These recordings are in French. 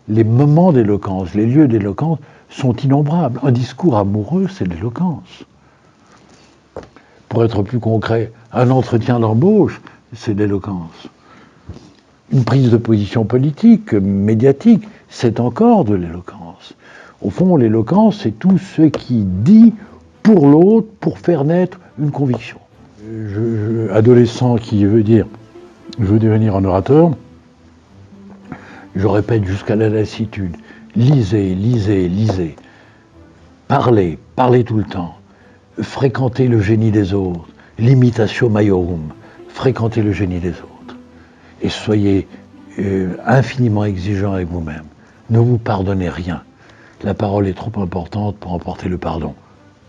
les moments d'éloquence, les lieux d'éloquence sont innombrables. Un discours amoureux, c'est l'éloquence. Pour être plus concret, un entretien d'embauche, c'est l'éloquence. Une prise de position politique, médiatique, c'est encore de l'éloquence. Au fond, l'éloquence, c'est tout ce qui dit pour l'autre, pour faire naître une conviction. Adolescent qui veut dire « je veux devenir un orateur », je répète jusqu'à la lassitude, lisez, lisez, lisez, parlez, parlez tout le temps, fréquentez le génie des autres, l'imitatio maiorum, fréquentez le génie des autres, et soyez infiniment exigeant avec vous-même. Ne vous pardonnez rien. La parole est trop importante pour emporter le pardon.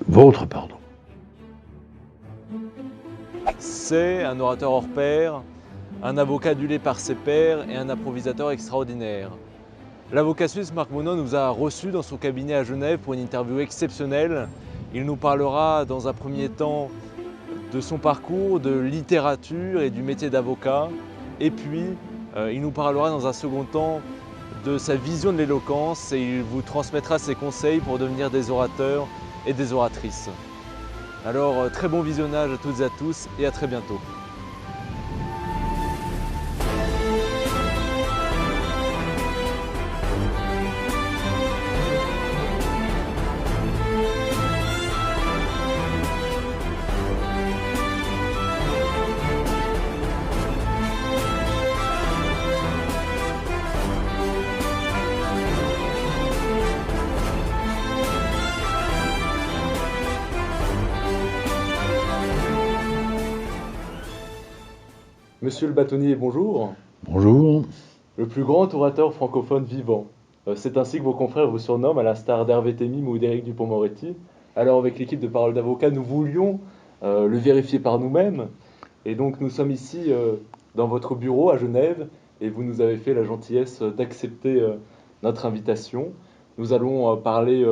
Votre pardon. C'est un orateur hors pair, un avocat adulé par ses pairs et un improvisateur extraordinaire. L'avocat suisse Marc Monod nous a reçus dans son cabinet à Genève pour une interview exceptionnelle. Il nous parlera dans un premier temps de son parcours, de littérature et du métier d'avocat. Et puis, il nous parlera dans un second temps de sa vision de l'éloquence et il vous transmettra ses conseils pour devenir des orateurs et des oratrices. Alors, très bon visionnage à toutes et à tous et à très bientôt. Monsieur le bâtonnier, bonjour. Bonjour. Le plus grand orateur francophone vivant. C'est ainsi que vos confrères vous surnomment, à l'instar d'Hervé Temim ou d'Éric Dupond-Moretti. Alors avec l'équipe de Parole d'Avocat, nous voulions le vérifier par nous-mêmes. Et donc nous sommes ici dans votre bureau à Genève et vous nous avez fait la gentillesse d'accepter notre invitation. Nous allons parler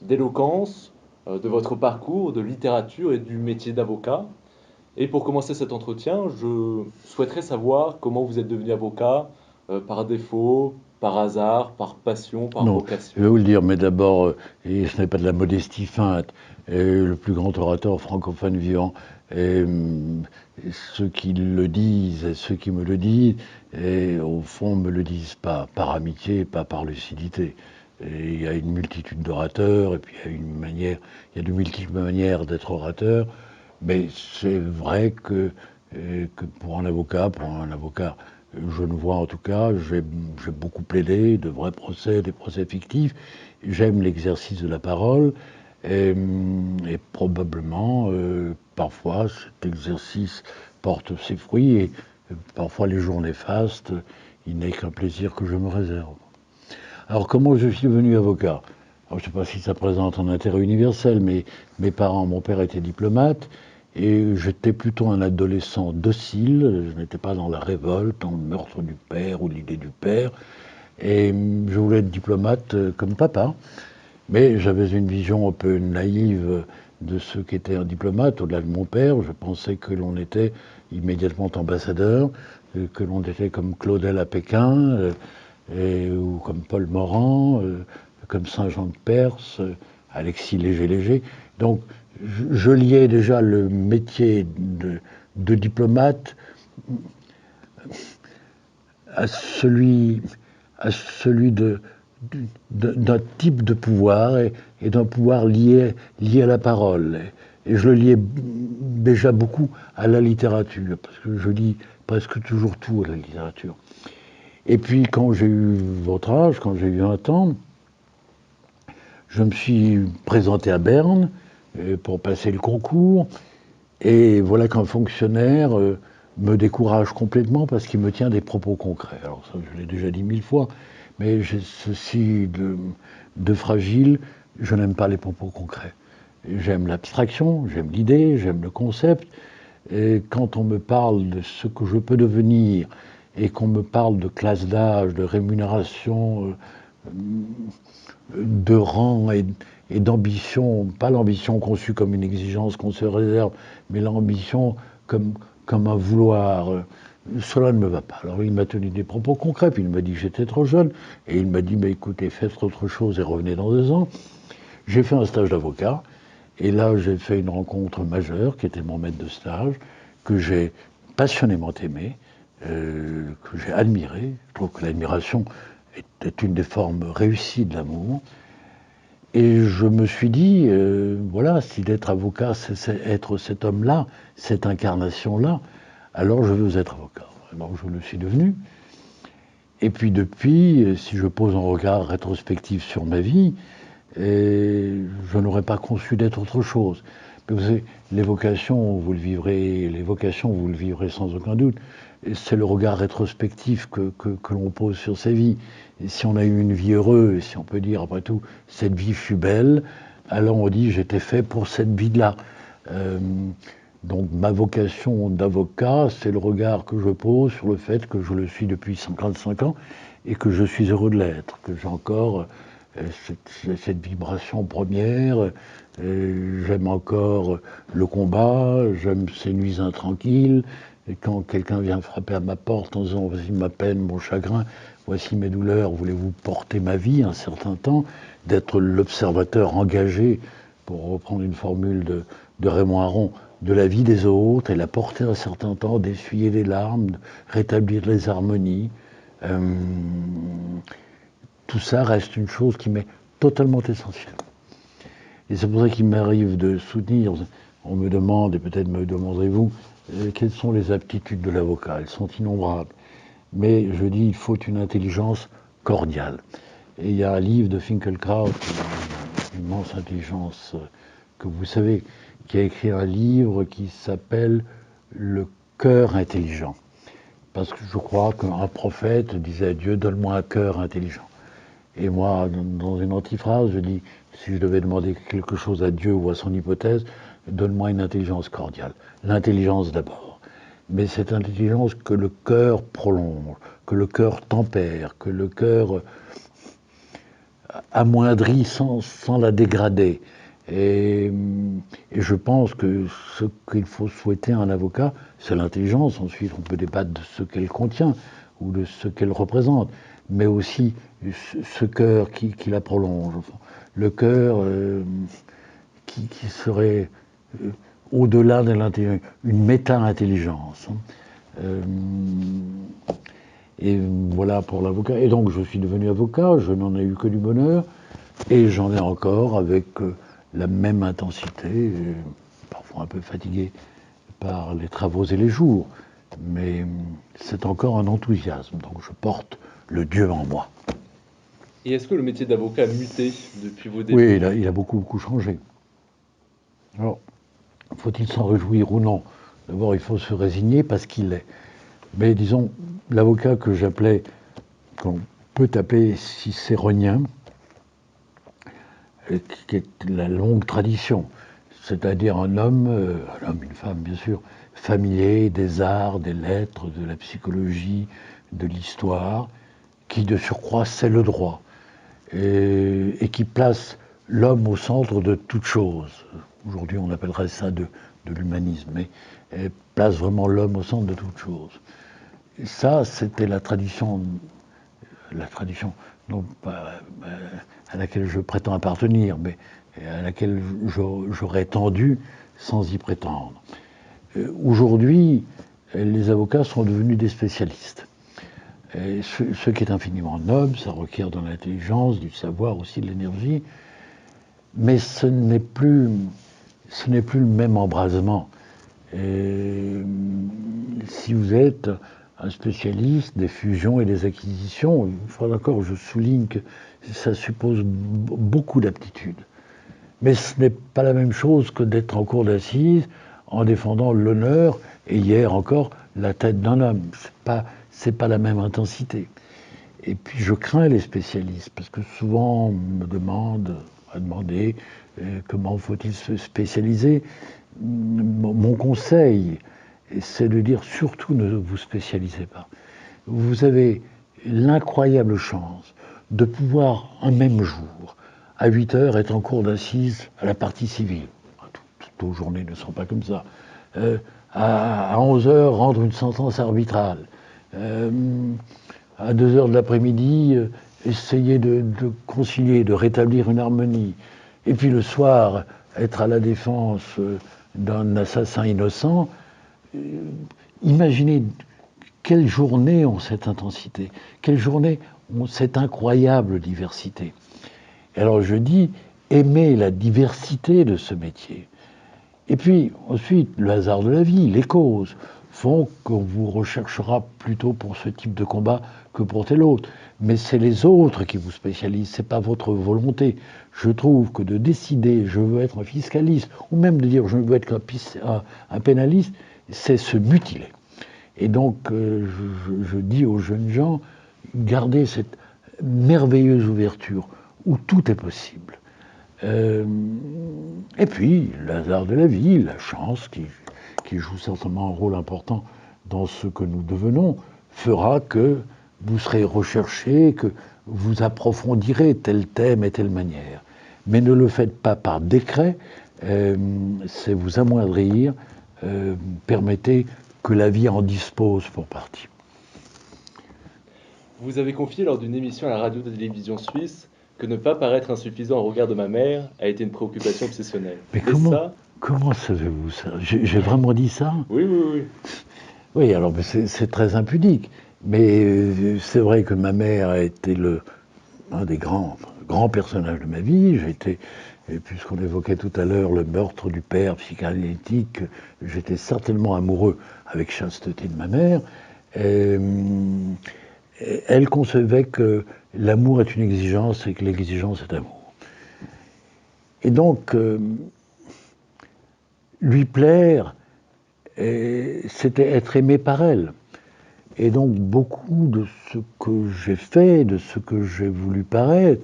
d'éloquence, de votre parcours, de littérature et du métier d'avocat. Et pour commencer cet entretien, je souhaiterais savoir comment vous êtes devenu avocat, par défaut, par hasard, par passion, par vocation. Je vais vous le dire, mais d'abord, et ce n'est pas de la modestie feinte, le plus grand orateur francophone vivant, ceux qui le disent et ceux qui me le disent, au fond, me le disent pas par amitié, pas par lucidité. Et il y a une multitude d'orateurs, et puis il y a de multiples manières d'être orateur. Mais c'est vrai que pour un avocat, genevois en tout cas, j'ai beaucoup plaidé de vrais procès, des procès fictifs. J'aime l'exercice de la parole et probablement, parfois, cet exercice porte ses fruits et parfois les jours néfastes, il n'est qu'un plaisir que je me réserve. Alors comment je suis devenu avocat ? Alors, je ne sais pas si ça présente un intérêt universel, mais mes parents, mon père était diplomate, et j'étais plutôt un adolescent docile, je n'étais pas dans la révolte, dans le meurtre du père ou l'idée du père, et je voulais être diplomate comme papa, mais j'avais une vision un peu naïve de ce qu'était un diplomate, au-delà de mon père. Je pensais que l'on était immédiatement ambassadeur, que l'on était comme Claudel à Pékin, ou comme Paul Morand, comme Saint-Jean de Perse, Alexis Léger-Léger. Donc, je liais déjà le métier de diplomate à celui d'un type de pouvoir et d'un pouvoir lié à la parole. Et je le liais déjà beaucoup à la littérature, parce que je lis presque toujours tout à la littérature. Et puis quand j'ai eu votre âge, quand j'ai eu 20 ans, je me suis présenté à Berne pour passer le concours, et voilà qu'un fonctionnaire me décourage complètement parce qu'il me tient des propos concrets. Alors ça, je l'ai déjà dit 1000 fois, mais j'ai ceci de fragile, je n'aime pas les propos concrets. J'aime l'abstraction, j'aime l'idée, j'aime le concept, et quand on me parle de ce que je peux devenir, et qu'on me parle de classe d'âge, de rémunération, de rang et d'ambition, pas l'ambition conçue comme une exigence qu'on se réserve, mais l'ambition comme un vouloir cela ne me va pas. Alors il m'a tenu des propos concrets, puis il m'a dit que j'étais trop jeune, et il m'a dit, mais écoutez, faites autre chose et revenez dans 2 ans. J'ai fait un stage d'avocat, et là j'ai fait une rencontre majeure, qui était mon maître de stage, que j'ai passionnément aimé, que j'ai admiré. Je trouve que l'admiration est une des formes réussies de l'amour. Et je me suis dit, voilà, si d'être avocat, c'est être cet homme-là, cette incarnation-là, alors je veux être avocat. Alors je le suis devenu. Et puis depuis, si je pose un regard rétrospectif sur ma vie, je n'aurais pas conçu d'être autre chose. Mais vous savez, les vocations, vous le vivrez sans aucun doute. C'est le regard rétrospectif que l'on pose sur sa vie. Et si on a eu une vie heureuse, si on peut dire après tout, cette vie fut belle, alors on dit j'étais fait pour cette vie-là. Donc ma vocation d'avocat, c'est le regard que je pose sur le fait que je le suis depuis 55 ans et que je suis heureux de l'être, que j'ai encore cette vibration première, j'aime encore le combat, j'aime ces nuits intranquilles, et quand quelqu'un vient frapper à ma porte en disant voici ma peine, mon chagrin, voici mes douleurs, voulez-vous porter ma vie un certain temps, d'être l'observateur engagé, pour reprendre une formule de Raymond Aron, de la vie des autres et la porter un certain temps, d'essuyer les larmes, de rétablir les harmonies. Tout ça reste une chose qui m'est totalement essentielle. Et c'est pour ça qu'il m'arrive de soutenir, on me demande, et peut-être me demanderez-vous, quelles sont les aptitudes de l'avocat. Elles sont innombrables. Mais je dis, il faut une intelligence cordiale. Et il y a un livre de Finkielkraut, une immense intelligence que vous savez, qui a écrit un livre qui s'appelle Le cœur intelligent. Parce que je crois qu'un prophète disait à Dieu, donne-moi un cœur intelligent. Et moi, dans une antiphrase, je dis, si je devais demander quelque chose à Dieu ou à son hypothèse, donne-moi une intelligence cordiale. L'intelligence d'abord. Mais cette intelligence que le cœur prolonge, que le cœur tempère, que le cœur amoindrit sans la dégrader. Et je pense que ce qu'il faut souhaiter à un avocat, c'est l'intelligence. Ensuite, on peut débattre de ce qu'elle contient ou de ce qu'elle représente, mais aussi ce cœur qui la prolonge. Le cœur qui serait au-delà de l'intelligence, une méta-intelligence. Et voilà pour l'avocat. Et donc je suis devenu avocat, je n'en ai eu que du bonheur, et j'en ai encore avec la même intensité, parfois un peu fatigué par les travaux et les jours, mais c'est encore un enthousiasme, donc je porte le Dieu en moi. Et est-ce que le métier d'avocat a muté depuis vos débuts? Oui, il a beaucoup, beaucoup changé. Alors, faut-il s'en réjouir ou non? D'abord, il faut se résigner parce qu'il l'est. Mais disons, l'avocat que j'appelais, qu'on peut appeler cicéronien, qui est la longue tradition, c'est-à-dire un homme, une femme bien sûr, familier des arts, des lettres, de la psychologie, de l'histoire, qui de surcroît sait le droit, et qui place l'homme au centre de toute chose. Aujourd'hui on appellerait ça de l'humanisme, mais place vraiment l'homme au centre de toute chose. Et ça, c'était la tradition non pas à laquelle je prétends appartenir, mais à laquelle j'aurais tendu sans y prétendre. Aujourd'hui, les avocats sont devenus des spécialistes. Et ce qui est infiniment noble, ça requiert de l'intelligence, du savoir, aussi de l'énergie, mais ce n'est plus le même embrasement. Et si vous êtes un spécialiste des fusions et des acquisitions, une fois d'accord, je souligne que ça suppose beaucoup d'aptitudes. Mais ce n'est pas la même chose que d'être en cour d'assises en défendant l'honneur, et hier encore, la tête d'un homme. C'est pas la même intensité. Et puis je crains les spécialistes, parce que souvent on me a demandé comment faut-il se spécialiser. Mon conseil, c'est de dire surtout ne vous spécialisez pas. Vous avez l'incroyable chance de pouvoir un même jour, à 8 heures, être en cour d'assises à la partie civile. Toutes nos journées ne sont pas comme ça. à 11 heures, rendre une sentence arbitrale. Euh, à 2 heures de l'après-midi, essayer de concilier, de rétablir une harmonie. Et puis le soir, être à la défense d'un assassin innocent. Imaginez quelles journées ont cette intensité, quelles journées ont cette incroyable diversité. Et alors je dis, aimez la diversité de ce métier. Et puis ensuite, le hasard de la vie, les causes, font qu'on vous recherchera plutôt pour ce type de combat que pour tel autre. Mais c'est les autres qui vous spécialisent, c'est pas votre volonté. Je trouve que de décider, je veux être un fiscaliste, ou même de dire je veux être un pénaliste, c'est se mutiler. Et donc, je dis aux jeunes gens, gardez cette merveilleuse ouverture où tout est possible. Et puis, le hasard de la vie, la chance, qui joue certainement un rôle important dans ce que nous devenons, fera que vous serez recherché, que vous approfondirez tel thème et telle manière. Mais ne le faites pas par décret, c'est vous amoindrir, permettez que la vie en dispose pour partie. Vous avez confié lors d'une émission à la radio-télévision suisse que ne pas paraître insuffisant au regard de ma mère a été une préoccupation obsessionnelle. Mais Et ça, comment savez-vous ça? J'ai vraiment dit ça? oui, oui, oui. Oui, alors c'est très impudique. Mais c'est vrai que ma mère a été un des grands personnages de ma vie. Et puisqu'on évoquait tout à l'heure le meurtre du père psychanalytique, j'étais certainement amoureux avec chasteté de ma mère. Elle concevait que l'amour est une exigence et que l'exigence est amour. Et donc, lui plaire, c'était être aimé par elle. Et donc, beaucoup de ce que j'ai fait, de ce que j'ai voulu paraître,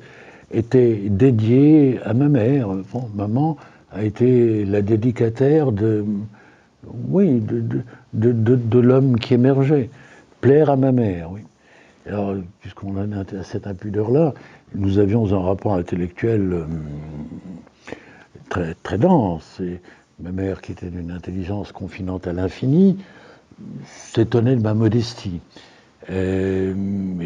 était dédié à ma mère. Bon, maman a été la dédicataire de l'homme qui émergeait. Plaire à ma mère, oui. Alors, puisqu'on en est à cette impudeur-là, nous avions un rapport intellectuel très, très dense. Et ma mère, qui était d'une intelligence confinante à l'infini, s'étonnait de ma modestie. Et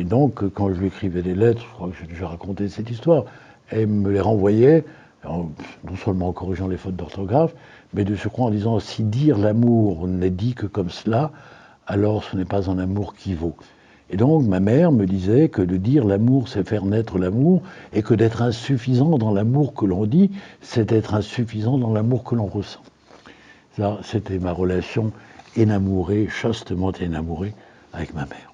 donc, quand je lui écrivais des lettres, je crois que j'ai déjà raconté cette histoire, elle me les renvoyait, non seulement en corrigeant les fautes d'orthographe, mais de surcroît en disant, si dire l'amour n'est dit que comme cela, alors ce n'est pas un amour qui vaut. Et donc, ma mère me disait que de dire l'amour, c'est faire naître l'amour, et que d'être insuffisant dans l'amour que l'on dit, c'est être insuffisant dans l'amour que l'on ressent. Ça, c'était ma relation énamourée, chastement énamourée avec ma mère.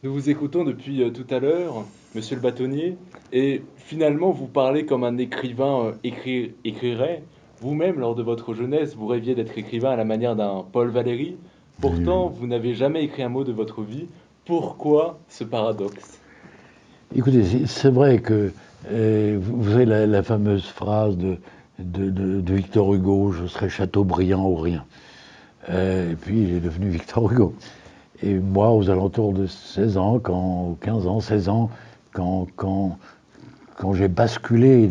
Nous vous écoutons depuis tout à l'heure, monsieur le bâtonnier, et finalement vous parlez comme un écrivain écrirait. Vous-même, lors de votre jeunesse, vous rêviez d'être écrivain à la manière d'un Paul Valéry. Pourtant, vous n'avez jamais écrit un mot de votre vie. Pourquoi ce paradoxe? Écoutez, c'est vrai que vous avez la fameuse phrase de Victor Hugo, je serai Chateaubriand ou rien. Et puis il est devenu Victor Hugo. Et moi, aux alentours de 16 ans, 15 ans, 16 ans, quand j'ai basculé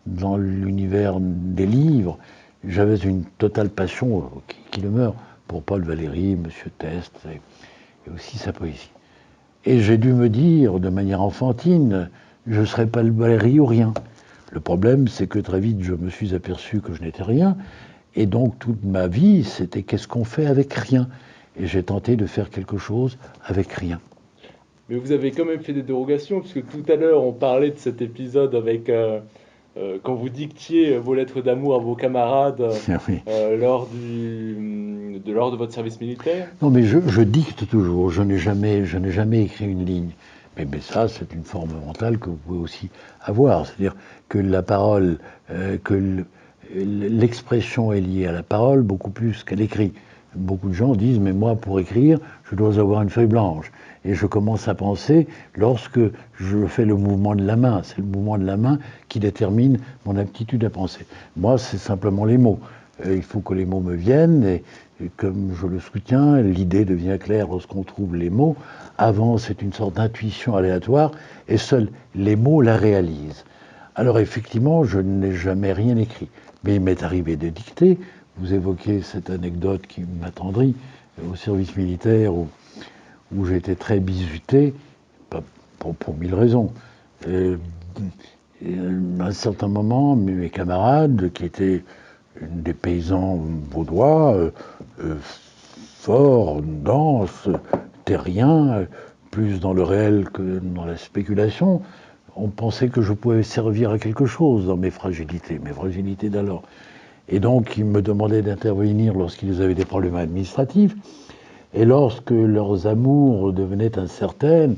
dans l'univers des livres, j'avais une totale passion, qui demeure, pour Paul Valéry, Monsieur Test, et aussi sa poésie. Et j'ai dû me dire, de manière enfantine, je ne serai pas le Valéry ou rien. Le problème, c'est que très vite, je me suis aperçu que je n'étais rien. Et donc, toute ma vie, c'était qu'est-ce qu'on fait avec rien? Et j'ai tenté de faire quelque chose avec rien. Mais vous avez quand même fait des dérogations, puisque tout à l'heure on parlait de cet épisode avec quand vous dictiez vos lettres d'amour à vos camarades Oui. lors lors de votre service militaire. Non, mais je dicte toujours. Je n'ai jamais écrit une ligne. Mais ça, c'est une forme mentale que vous pouvez aussi avoir. C'est-à-dire que la parole, que l'expression est liée à la parole beaucoup plus qu'à l'écrit. Beaucoup de gens disent, mais moi, pour écrire, je dois avoir une feuille blanche. Et je commence à penser lorsque je fais le mouvement de la main. C'est le mouvement de la main qui détermine mon aptitude à penser. Moi, c'est simplement les mots. Il faut que les mots me viennent, et comme je le soutiens, l'idée devient claire lorsqu'on trouve les mots. Avant, c'est une sorte d'intuition aléatoire, et seuls les mots la réalisent. Alors effectivement, je n'ai jamais rien écrit, mais il m'est arrivé de dicter vous évoquez cette anecdote qui m'attendrit au service militaire où j'étais très bizuté, pour mille raisons. À un certain moment, mes camarades, qui étaient des paysans vaudois, forts, denses, terriens, plus dans le réel que dans la spéculation, on pensait que je pouvais servir à quelque chose dans mes fragilités d'alors. Et donc, ils me demandaient d'intervenir lorsqu'ils avaient des problèmes administratifs, et lorsque leurs amours devenaient incertaines,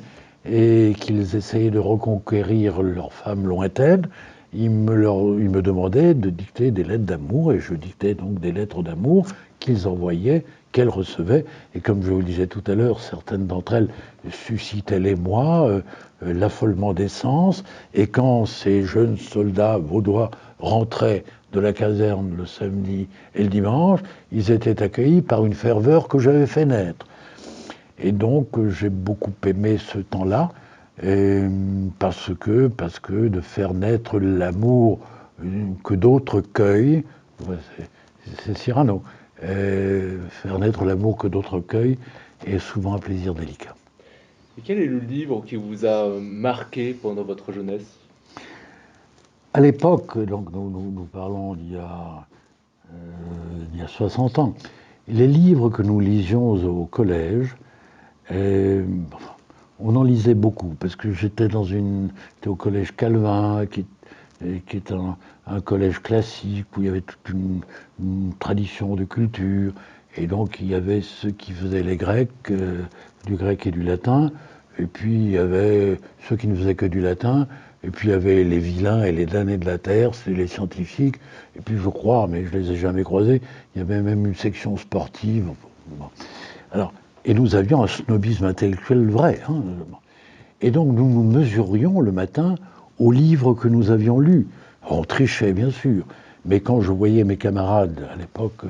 et qu'ils essayaient de reconquérir leurs femmes lointaines, ils me demandaient de dicter des lettres d'amour, et je dictais donc des lettres d'amour qu'ils envoyaient, qu'elles recevaient. Et comme je vous le disais tout à l'heure, certaines d'entre elles suscitaient l'émoi, l'affolement des sens, et quand ces jeunes soldats vaudois rentraient de la caserne le samedi et le dimanche, ils étaient accueillis par une ferveur que j'avais fait naître. Et donc j'ai beaucoup aimé ce temps-là, parce que de faire naître l'amour que d'autres cueillent, c'est Cyrano, faire naître l'amour que d'autres cueillent est souvent un plaisir délicat. Et quel est le livre qui vous a marqué pendant votre jeunesse? À l'époque, donc nous parlons d'il y a 60 ans, les livres que nous lisions au collège, on en lisait beaucoup, parce que j'étais au collège Calvin, qui est un collège classique, où il y avait toute une tradition de culture, et donc il y avait ceux qui faisaient les Grecs, du grec et du latin, et puis il y avait ceux qui ne faisaient que du latin, et puis il y avait les vilains et les damnés de la terre, c'est les scientifiques, et puis je crois, mais je les ai jamais croisés, il y avait même une section sportive. Bon. Alors, et nous avions un snobisme intellectuel vrai. Hein. Et donc nous nous mesurions le matin aux livres que nous avions lus. On trichait, bien sûr, mais quand je voyais mes camarades, à l'époque,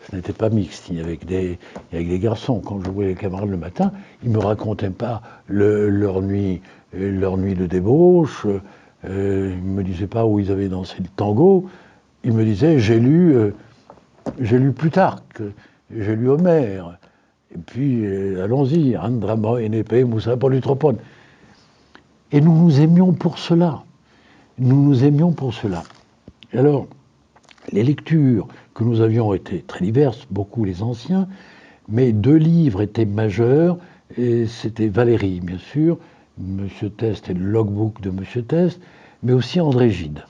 ce n'était pas mixte, il y avait que des garçons. Quand je voyais les camarades le matin, ils ne me racontaient pas leur nuit de débauche, ils ne me disaient pas où ils avaient dansé le tango, ils me disaient j'ai lu Plutarque, j'ai lu Homère, et puis allons-y, Andrama, Enépé, Moussa, Polytropone. Et nous nous aimions pour cela. Nous nous aimions pour cela. Et alors, les lectures que nous avions étaient très diverses, beaucoup les anciens, mais deux livres étaient majeurs, et c'était Valérie, bien sûr, Monsieur Test et le logbook de Monsieur Test, mais aussi André Gide.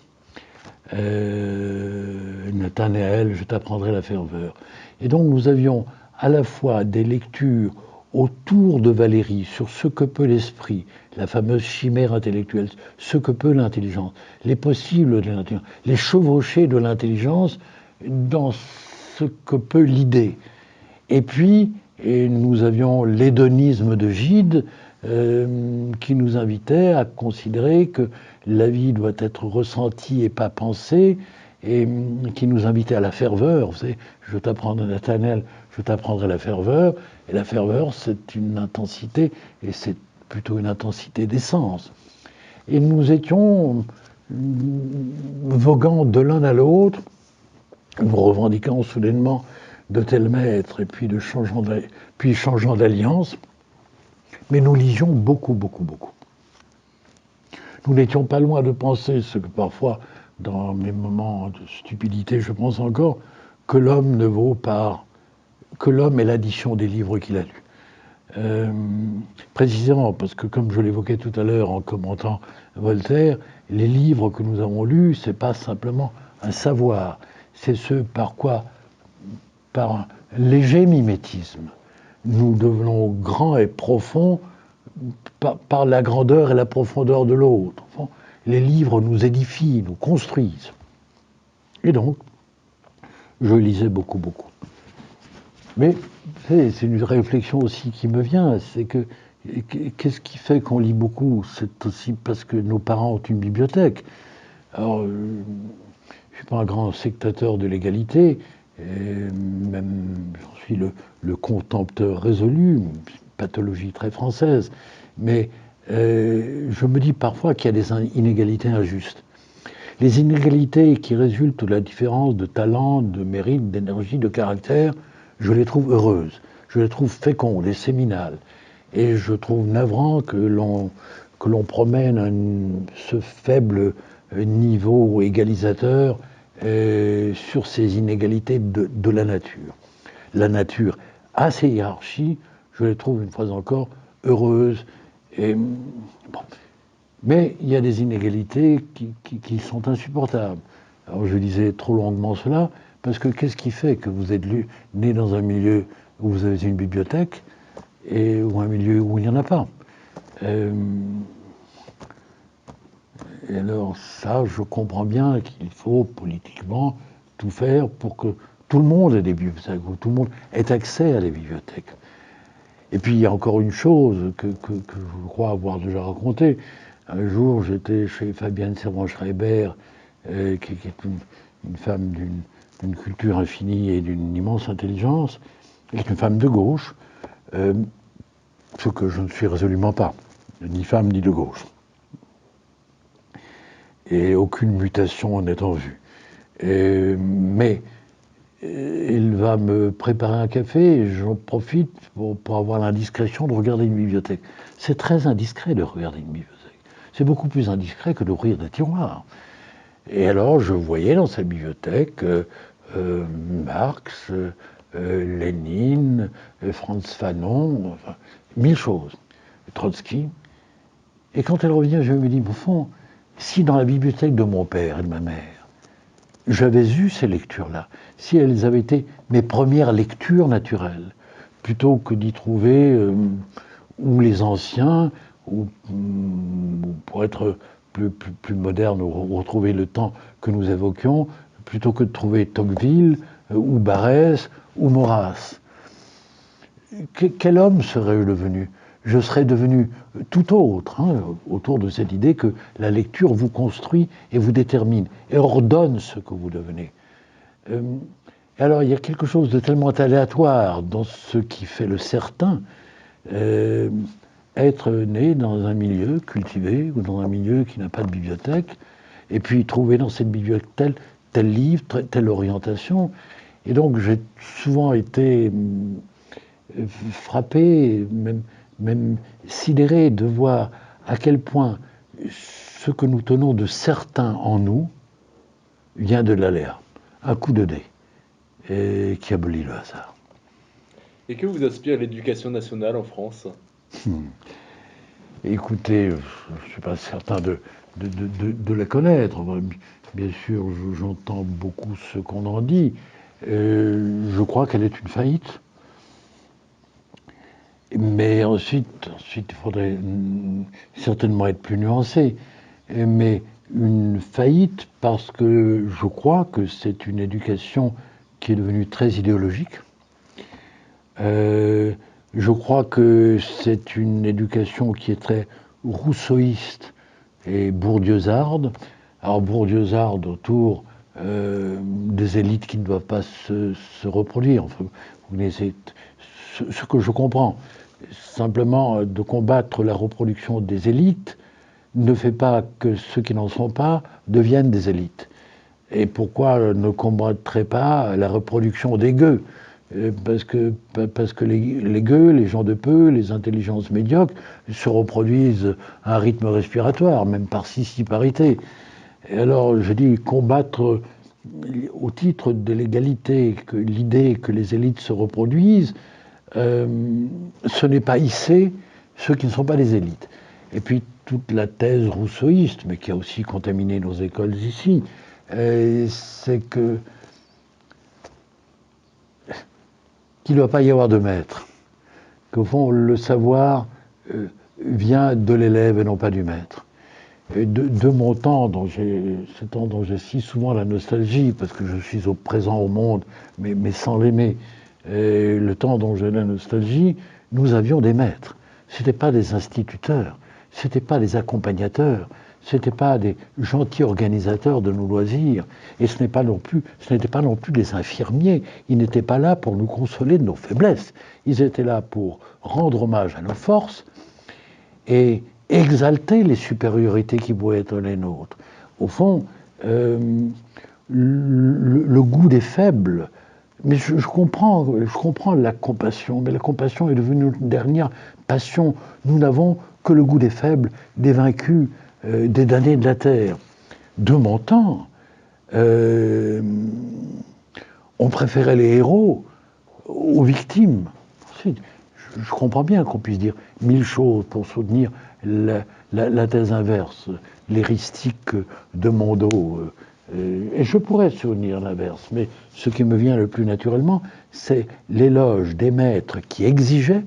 Nathanaël, je t'apprendrai la ferveur. Et donc nous avions à la fois des lectures autour de Valérie sur ce que peut l'esprit, la fameuse chimère intellectuelle, ce que peut l'intelligence, les possibles de l'intelligence, les chevauchées de l'intelligence dans ce que peut l'idée. Et puis, nous avions l'hédonisme de Gide qui nous invitait à considérer que la vie doit être ressentie et pas pensée, et qui nous invitait à la ferveur. Vous savez, je t'apprendrai, Nathanaël, je t'apprendrai la ferveur. Et la ferveur, c'est une intensité, et c'est plutôt une intensité d'essence. Et nous étions voguant de l'un à l'autre, nous revendiquant soudainement de tel maître, et puis changeant d'alliance, mais nous lisions beaucoup, beaucoup, beaucoup. Nous n'étions pas loin de penser, ce que parfois, dans mes moments de stupidité, je pense encore, que l'homme ne vaut pas, que l'homme est l'addition des livres qu'il a lus. Précisément, parce que comme je l'évoquais tout à l'heure en commentant Voltaire, les livres que nous avons lus, c'est pas simplement un savoir, c'est ce par un léger mimétisme, nous devenons grands et profonds par la grandeur et la profondeur de l'autre. Enfin, les livres nous édifient, nous construisent. Et donc, je lisais beaucoup, beaucoup. Mais c'est une réflexion aussi qui me vient, c'est que qu'est-ce qui fait qu'on lit beaucoup? C'est aussi parce que nos parents ont une bibliothèque. Alors, je ne suis pas un grand sectateur de l'égalité, même j'en suis le contempteur résolu, une pathologie très française, mais je me dis parfois qu'il y a des inégalités injustes. Les inégalités qui résultent de la différence de talent, de mérite, d'énergie, de caractère, je les trouve heureuses, je les trouve fécondes et séminales. Et je trouve navrant que l'on promène ce faible niveau égalisateur sur ces inégalités de la nature. La nature a ses hiérarchies, je les trouve une fois encore heureuses. Et, bon. Mais il y a des inégalités qui sont insupportables. Alors je disais trop longuement cela, parce que qu'est-ce qui fait que vous êtes né dans un milieu où vous avez une bibliothèque ou un milieu où il n'y en a pas? Et alors ça, je comprends bien qu'il faut politiquement tout faire pour que tout le monde ait des bibliothèques, où tout le monde ait accès à des bibliothèques. Et puis il y a encore une chose que je crois avoir déjà raconté. Un jour, j'étais chez Fabienne Servan-Schreiber, qui est une femme d'une culture infinie et d'une immense intelligence, qui est une femme de gauche, ce que je ne suis résolument pas, ni femme ni de gauche. Et aucune mutation n'est en vue. Mais il va me préparer un café et j'en profite pour avoir l'indiscrétion de regarder une bibliothèque. C'est très indiscret de regarder une bibliothèque. C'est beaucoup plus indiscret que d'ouvrir des tiroirs. Et alors je voyais dans cette bibliothèque Marx, Lénine, Frantz Fanon, enfin, 1000 choses, Trotsky. Et quand elle revient, je me dis, au fond, si dans la bibliothèque de mon père et de ma mère, j'avais eu ces lectures-là, si elles avaient été mes premières lectures naturelles, plutôt que d'y trouver ou les anciens, ou pour être plus moderne, ou retrouver le temps que nous évoquions, plutôt que de trouver Tocqueville, ou Barrès, ou Maurras. Quel homme serais-je devenu? Je serais devenu tout autre, autour de cette idée que la lecture vous construit et vous détermine, et ordonne ce que vous devenez. Alors il y a quelque chose de tellement aléatoire dans ce qui fait le certain, être né dans un milieu cultivé ou dans un milieu qui n'a pas de bibliothèque, et puis trouver dans cette bibliothèque tel livre, telle orientation. Et donc j'ai souvent été frappé, même sidéré de voir à quel point ce que nous tenons de certain en nous vient de l'aléa, un coup de dé, qui abolit le hasard. Et que vous inspire l'éducation nationale en France? Écoutez, je ne suis pas certain de la connaître. Bien sûr, j'entends beaucoup ce qu'on en dit. Je crois qu'elle est une faillite. Mais ensuite, il faudrait certainement être plus nuancé. Mais une faillite parce que je crois que c'est une éducation qui est devenue très idéologique. Je crois que c'est une éducation qui est très rousseauiste et bourdieuxarde. Alors bourdieuxarde autour des élites qui ne doivent pas se reproduire. Enfin, ce que je comprends, simplement de combattre la reproduction des élites ne fait pas que ceux qui n'en sont pas deviennent des élites. Et pourquoi ne combattrait pas la reproduction des gueux? Parce que les gueux, les gens de peu, les intelligences médiocres se reproduisent à un rythme respiratoire, même par scissiparité. Et alors, je dis combattre au titre de l'égalité, que l'idée que les élites se reproduisent, ce n'est pas hisser ceux qui ne sont pas les élites. Et puis toute la thèse rousseauiste, mais qui a aussi contaminé nos écoles ici, c'est qu'il ne doit pas y avoir de maître. Qu'au fond, le savoir vient de l'élève et non pas du maître. Et de mon temps, ce temps dont j'ai si souvent la nostalgie, parce que je suis au présent au monde, mais sans l'aimer, le temps dont j'ai la nostalgie, nous avions des maîtres. Ce n'étaient pas des instituteurs, ce n'étaient pas des accompagnateurs, ce n'étaient pas des gentils organisateurs de nos loisirs, et ce n'était pas non plus des infirmiers. Ils n'étaient pas là pour nous consoler de nos faiblesses. Ils étaient là pour rendre hommage à nos forces et exalter les supériorités qui pouvaient être les nôtres. Au fond, le goût des faibles. Mais je comprends la compassion, mais la compassion est devenue notre dernière passion. Nous n'avons que le goût des faibles, des vaincus, des damnés de la terre. De mon temps, on préférait les héros aux victimes. Je comprends bien qu'on puisse dire 1000 choses pour soutenir la thèse inverse, l'héristique de Mondo. Et je pourrais soutenir l'inverse, mais ce qui me vient le plus naturellement, c'est l'éloge des maîtres qui exigeaient,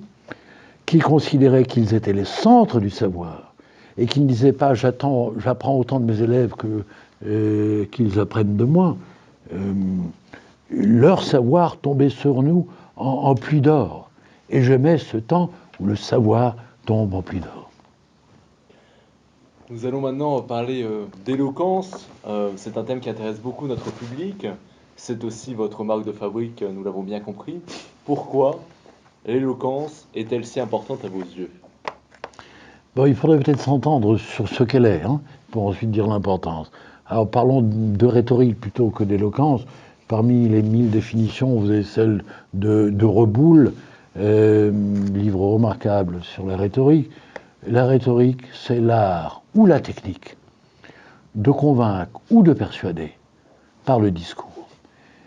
qui considéraient qu'ils étaient les centres du savoir, et qui ne disaient pas j'apprends autant de mes élèves qu'ils apprennent de moi. Leur savoir tombait sur nous en pluie d'or. Et j'aimais ce temps où le savoir tombe en pluie d'or. Nous allons maintenant parler d'éloquence. C'est un thème qui intéresse beaucoup notre public. C'est aussi votre marque de fabrique, nous l'avons bien compris. Pourquoi l'éloquence est-elle si importante à vos yeux? Bon, il faudrait peut-être s'entendre sur ce qu'elle est, pour ensuite dire l'importance. Alors parlons de rhétorique plutôt que d'éloquence. Parmi les 1000 définitions, vous avez celle de Reboul, livre remarquable sur la rhétorique. La rhétorique, c'est l'art ou la technique de convaincre ou de persuader par le discours.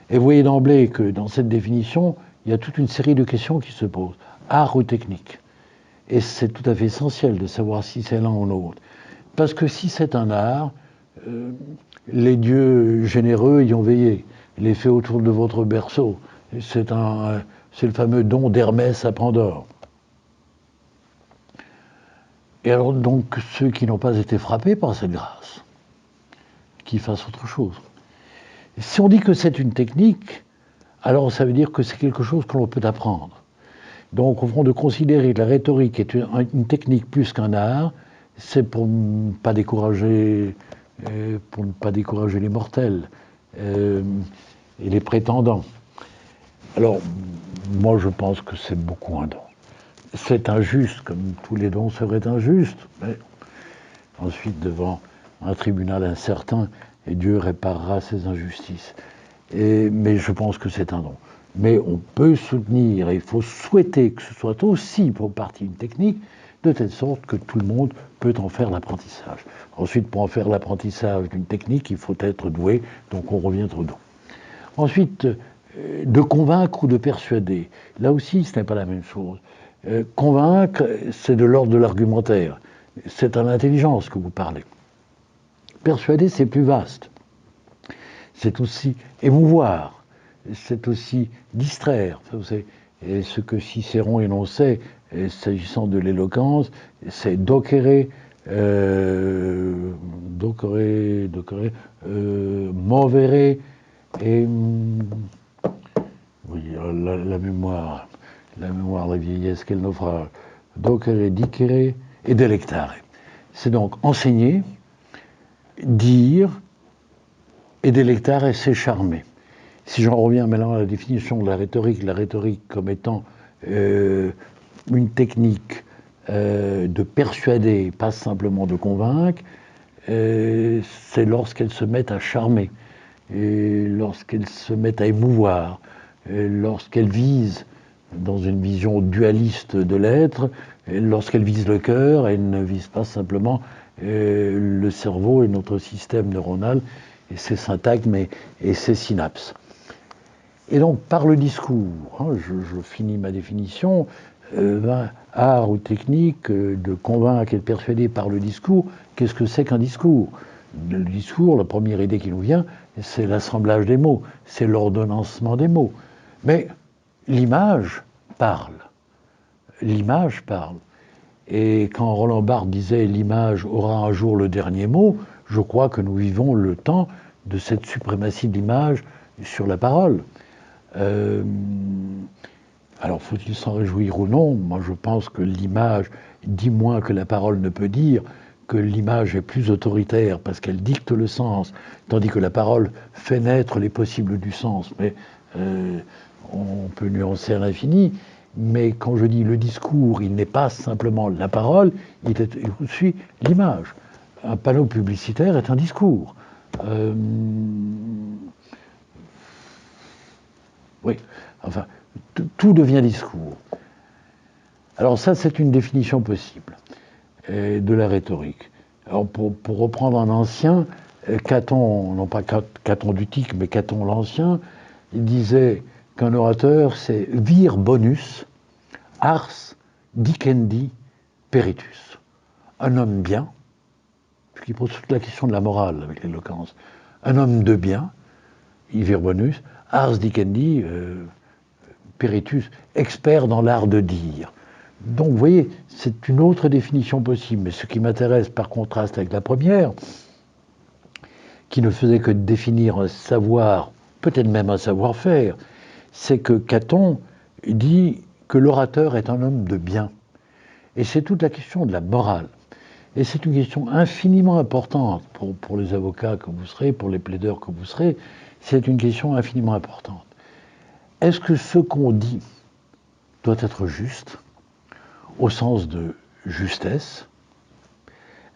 Et vous voyez d'emblée que dans cette définition, il y a toute une série de questions qui se posent. Art ou technique? Et c'est tout à fait essentiel de savoir si c'est l'un ou l'autre. Parce que si c'est un art, les dieux généreux y ont veillé. Les fées autour de votre berceau. C'est le fameux don d'Hermès à Pandore. Et alors donc ceux qui n'ont pas été frappés par cette grâce, qui fassent autre chose. Si on dit que c'est une technique, alors ça veut dire que c'est quelque chose que l'on peut apprendre. Donc au fond, de considérer que la rhétorique est une technique plus qu'un art, c'est pour ne pas décourager les mortels et les prétendants. Alors moi je pense que c'est beaucoup un don. C'est injuste, comme tous les dons seraient injustes, mais ensuite devant un tribunal incertain, et Dieu réparera ses injustices. Mais je pense que c'est un don. Mais on peut soutenir, et il faut souhaiter que ce soit aussi pour partie une technique, de telle sorte que tout le monde peut en faire l'apprentissage. Ensuite, pour en faire l'apprentissage d'une technique, il faut être doué, donc on revient au don. Ensuite, de convaincre ou de persuader. Là aussi, ce n'est pas la même chose. Convaincre, c'est de l'ordre de l'argumentaire. C'est à l'intelligence que vous parlez. Persuader, c'est plus vaste. C'est aussi émouvoir, c'est aussi distraire. Et ce que Cicéron énonçait, s'agissant de l'éloquence, c'est docere, movere, et oui, la mémoire de vieillesse, quel naufrage. Docere, dicere et delectare. C'est donc enseigner, dire, et delectare, c'est charmer. Si j'en reviens maintenant à la définition de la rhétorique comme étant une technique de persuader, pas simplement de convaincre, c'est lorsqu'elle se met à charmer, et lorsqu'elle se met à émouvoir, lorsqu'elle vise, dans une vision dualiste de l'être, lorsqu'elle vise le cœur, elle ne vise pas simplement le cerveau et notre système neuronal, et ses syntagmes et ses synapses. Et donc, par le discours, je finis ma définition, art ou technique de convaincre et de persuader par le discours, qu'est-ce que c'est qu'un discours? Le discours, la première idée qui nous vient, c'est l'assemblage des mots, c'est l'ordonnancement des mots. Mais l'image parle. L'image parle. Et quand Roland Barthes disait « l'image aura un jour le dernier mot », je crois que nous vivons le temps de cette suprématie de l'image sur la parole. Alors, faut-il s'en réjouir ou non? Moi, je pense que l'image dit moins que la parole ne peut dire, que l'image est plus autoritaire parce qu'elle dicte le sens, tandis que la parole fait naître les possibles du sens. Mais on peut nuancer à l'infini. Mais quand je dis le discours, il n'est pas simplement la parole, il est aussi l'image. Un panneau publicitaire est un discours. Euh, oui, enfin, tout devient discours. Alors ça, c'est une définition possible de la rhétorique. Alors pour reprendre un ancien, Caton, non pas Caton d'Utique, mais Caton l'Ancien, il disait qu'un orateur, c'est vir bonus, ars dicendi peritus. Un homme bien, qui pose toute la question de la morale avec l'éloquence. Un homme de bien, vir bonus, ars dicendi peritus, expert dans l'art de dire. Donc, vous voyez, c'est une autre définition possible. Mais ce qui m'intéresse, par contraste avec la première, qui ne faisait que définir un savoir, peut-être même un savoir-faire, c'est que Caton dit que l'orateur est un homme de bien. Et c'est toute la question de la morale. Et c'est une question infiniment importante pour les avocats que vous serez, pour les plaideurs que vous serez. C'est une question infiniment importante. Est-ce que ce qu'on dit doit être juste, au sens de justesse?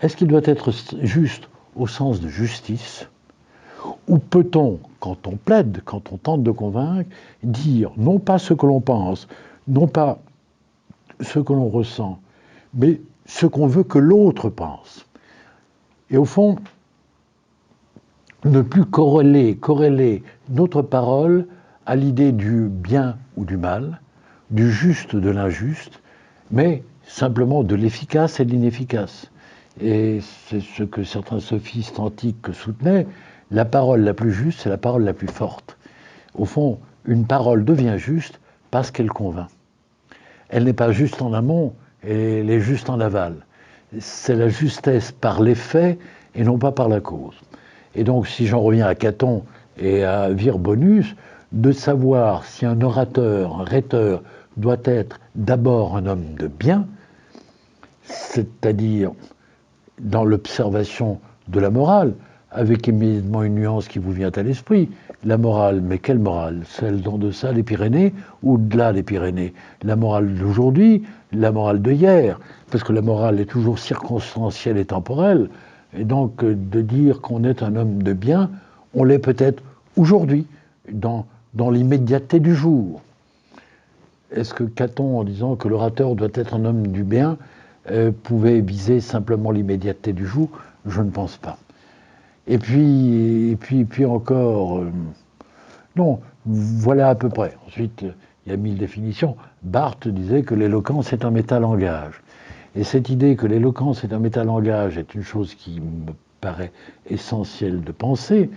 Est-ce qu'il doit être juste au sens de justice? Ou peut-on, quand on plaide, quand on tente de convaincre, dire non pas ce que l'on pense, non pas ce que l'on ressent, mais ce qu'on veut que l'autre pense? Et au fond, ne plus corréler notre parole à l'idée du bien ou du mal, du juste de l'injuste, mais simplement de l'efficace et de l'inefficace. Et c'est ce que certains sophistes antiques soutenaient, la parole la plus juste, c'est la parole la plus forte. Au fond, une parole devient juste parce qu'elle convainc. Elle n'est pas juste en amont, elle est juste en aval. C'est la justesse par les faits et non pas par la cause. Et donc, si j'en reviens à Caton et à Vir Bonus, de savoir si un orateur, un rhéteur, doit être d'abord un homme de bien, c'est-à-dire dans l'observation de la morale, avec immédiatement une nuance qui vous vient à l'esprit. La morale, mais quelle morale? Celle d'en deçà les Pyrénées ou de là les Pyrénées? La morale d'aujourd'hui, la morale de hier, parce que la morale est toujours circonstancielle et temporelle, et donc de dire qu'on est un homme de bien, on l'est peut-être aujourd'hui, dans l'immédiateté du jour. Est-ce que Caton, en disant que l'orateur doit être un homme du bien, pouvait viser simplement l'immédiateté du jour? Je ne pense pas. Et puis encore, non, voilà à peu près. Ensuite, il y a 1000 définitions. Barthes disait que l'éloquence est un métalangage. Et cette idée que l'éloquence est un métalangage est une chose qui me paraît essentielle de penser,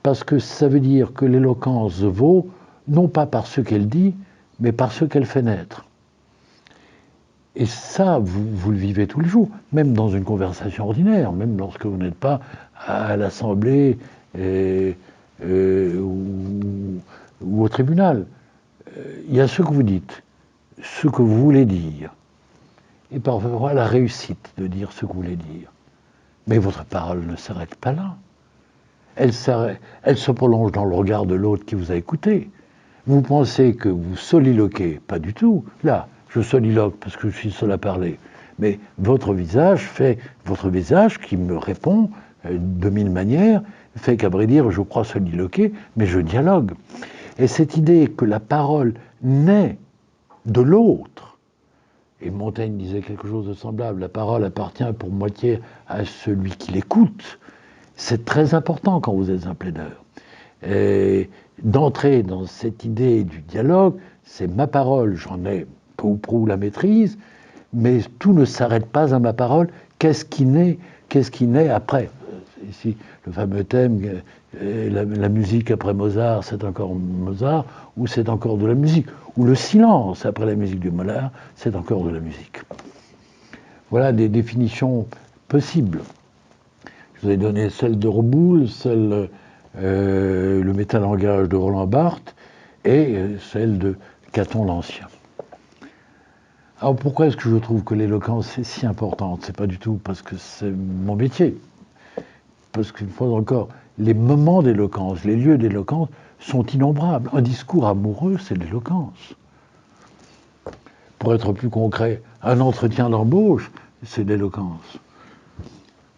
parce que ça veut dire que l'éloquence vaut non pas par ce qu'elle dit, mais par ce qu'elle fait naître. Et ça, vous le vivez tous les jours, même dans une conversation ordinaire, même lorsque vous n'êtes pas à l'Assemblée ou au tribunal. Il y a ce que vous dites, ce que vous voulez dire, et parfois la réussite de dire ce que vous voulez dire. Mais votre parole ne s'arrête pas là. Elle se prolonge dans le regard de l'autre qui vous a écouté. Vous pensez que vous soliloquez, pas du tout. Là, je soliloque parce que je suis seul à parler. Mais votre visage qui me répond de 1000 manières, fait qu'à vrai dire, je crois soliloquer, mais je dialogue. Et cette idée que la parole naît de l'autre, et Montaigne disait quelque chose de semblable, la parole appartient pour moitié à celui qui l'écoute, c'est très important quand vous êtes un plaideur. Et d'entrer dans cette idée du dialogue, c'est ma parole, j'en ai peu ou prou la maîtrise, mais tout ne s'arrête pas à ma parole. Qu'est-ce qui naît après? Ici, le fameux thème, la musique après Mozart, c'est encore Mozart, ou c'est encore de la musique, ou le silence après la musique de Mozart, c'est encore de la musique. Voilà des définitions possibles. Je vous ai donné celle de Reboul, celle le métalangage de Roland Barthes et celle de Caton l'Ancien. Alors pourquoi est-ce que je trouve que l'éloquence est si importante? C'est pas du tout parce que c'est mon métier. Parce qu'une fois encore, les moments d'éloquence, les lieux d'éloquence sont innombrables. Un discours amoureux, c'est de l'éloquence. Pour être plus concret, un entretien d'embauche, c'est de l'éloquence.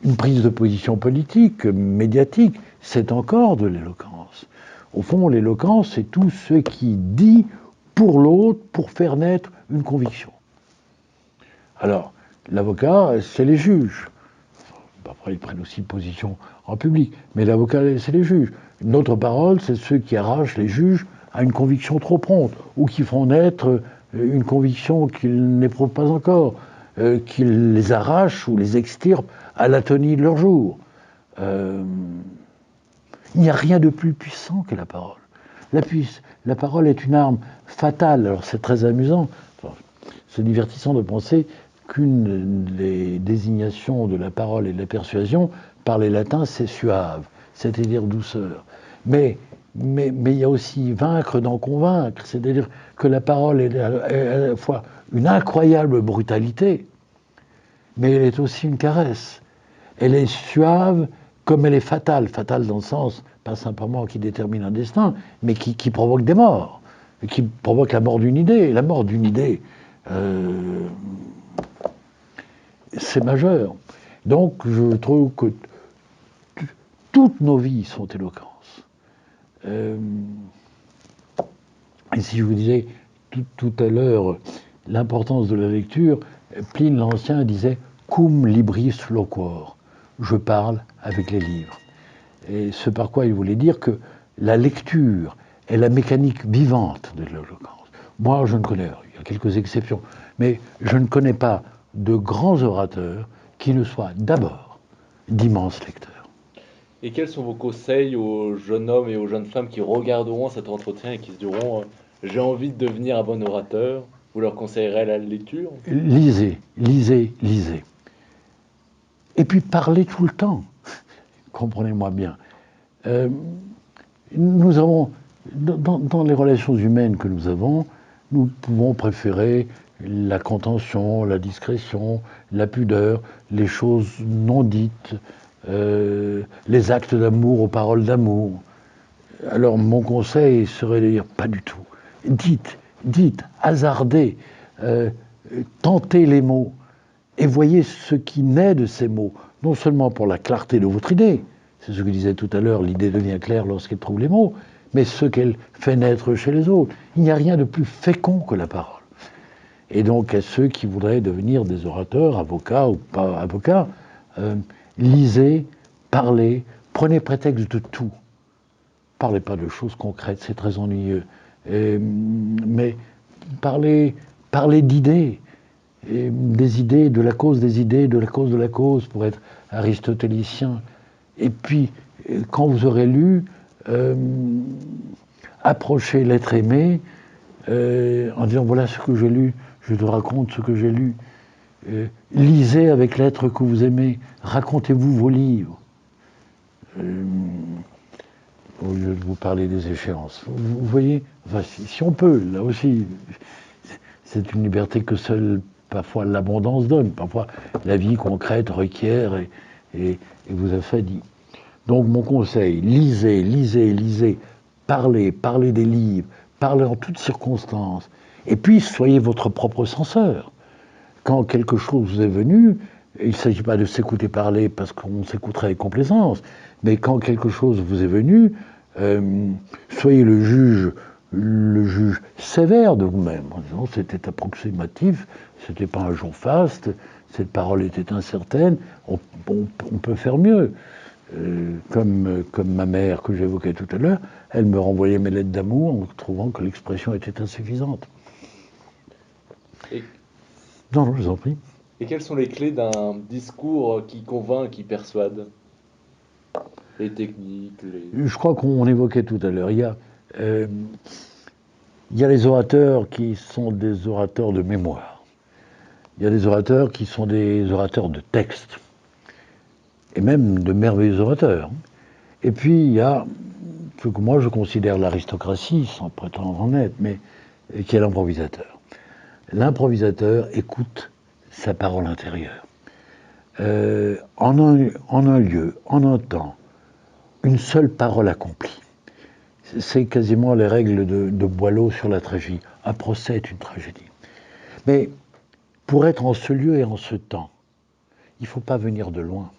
Une prise de position politique, médiatique, c'est encore de l'éloquence. Au fond, l'éloquence, c'est tout ce qui dit pour l'autre, pour faire naître une conviction. Alors, l'avocat, c'est les juges. Après, ils prennent aussi position en public, mais l'avocat, c'est les juges. Notre parole, c'est ceux qui arrachent les juges à une conviction trop prompte, ou qui font naître une conviction qu'ils n'éprouvent pas encore, qu'ils les arrachent ou les extirpent à l'atonie de leur jour. Il n'y a rien de plus puissant que la parole. La parole est une arme fatale. Alors c'est très amusant, enfin, c'est divertissant de penser qu'une des désignations de la parole et de la persuasion, par les latins, c'est suave, c'est-à-dire douceur. Mais il y a aussi vaincre d'en convaincre, c'est-à-dire que la parole est à la fois une incroyable brutalité, mais elle est aussi une caresse. Elle est suave comme elle est fatale. Fatale dans le sens, pas simplement qui détermine un destin, mais qui provoque des morts, qui provoque la mort d'une idée. La mort d'une idée, c'est majeur. Donc je trouve que toutes nos vies sont éloquence. Et si je vous disais tout à l'heure l'importance de la lecture, Pline l'Ancien disait « cum libris loquor », je parle avec les livres. Et ce par quoi il voulait dire que la lecture est la mécanique vivante de l'éloquence. Moi, je ne connais, il y a quelques exceptions, mais je ne connais pas de grands orateurs qui ne soient d'abord d'immenses lecteurs. Et quels sont vos conseils aux jeunes hommes et aux jeunes femmes qui regarderont cet entretien et qui se diront j'ai envie de devenir un bon orateur? Vous leur conseillerez la lecture? Lisez, lisez, lisez. Et puis parlez tout le temps. Comprenez-moi bien. Nous avons, dans les relations humaines que nous avons, nous pouvons préférer la contention, la discrétion, la pudeur, les choses non dites, les actes d'amour aux paroles d'amour. Alors mon conseil serait de dire pas du tout. Dites, hasardez, tentez les mots et voyez ce qui naît de ces mots, non seulement pour la clarté de votre idée, c'est ce que je disais tout à l'heure, l'idée devient claire lorsqu'elle trouve les mots, mais ce qu'elle fait naître chez les autres. Il n'y a rien de plus fécond que la parole. Et donc à ceux qui voudraient devenir des orateurs, avocats ou pas avocats, lisez, parlez, prenez prétexte de tout. Parlez pas de choses concrètes, c'est très ennuyeux. Mais parlez d'idées, des idées, de la cause des idées, de la cause de la cause, pour être aristotélicien. Et puis, quand vous aurez lu, approchez l'être aimé en disant voilà ce que j'ai lu, je te raconte ce que j'ai lu. Lisez avec l'être que vous aimez, racontez-vous vos livres. Au lieu de vous parler des échéances. Vous voyez, enfin, si on peut, là aussi, c'est une liberté que seule parfois l'abondance donne, parfois la vie concrète requiert et vous a fait dit. Donc mon conseil, lisez, lisez, lisez, parlez des livres, parlez en toutes circonstances, et puis soyez votre propre censeur. Quand quelque chose vous est venu, il ne s'agit pas de s'écouter parler parce qu'on s'écouterait avec complaisance, mais quand quelque chose vous est venu, soyez le juge sévère de vous-même, en disant c'était approximatif, c'était pas un jour faste, cette parole était incertaine, on peut faire mieux. Comme ma mère que j'évoquais tout à l'heure, elle me renvoyait mes lettres d'amour en trouvant que l'expression était insuffisante. Non, je vous en prie. Et quelles sont les clés d'un discours qui convainc, qui persuade? Les techniques, Je crois qu'on évoquait tout à l'heure, il y a les orateurs qui sont des orateurs de mémoire. Il y a des orateurs qui sont des orateurs de texte, et même de merveilleux orateurs. Et puis il y a ce que moi je considère l'aristocratie, sans prétendre en être, mais qui est l'improvisateur. L'improvisateur écoute sa parole intérieure. En un lieu, en un temps, une seule parole accomplie. C'est quasiment les règles de Boileau sur la tragédie. Un procès est une tragédie. Mais pour être en ce lieu et en ce temps, il ne faut pas venir de loin.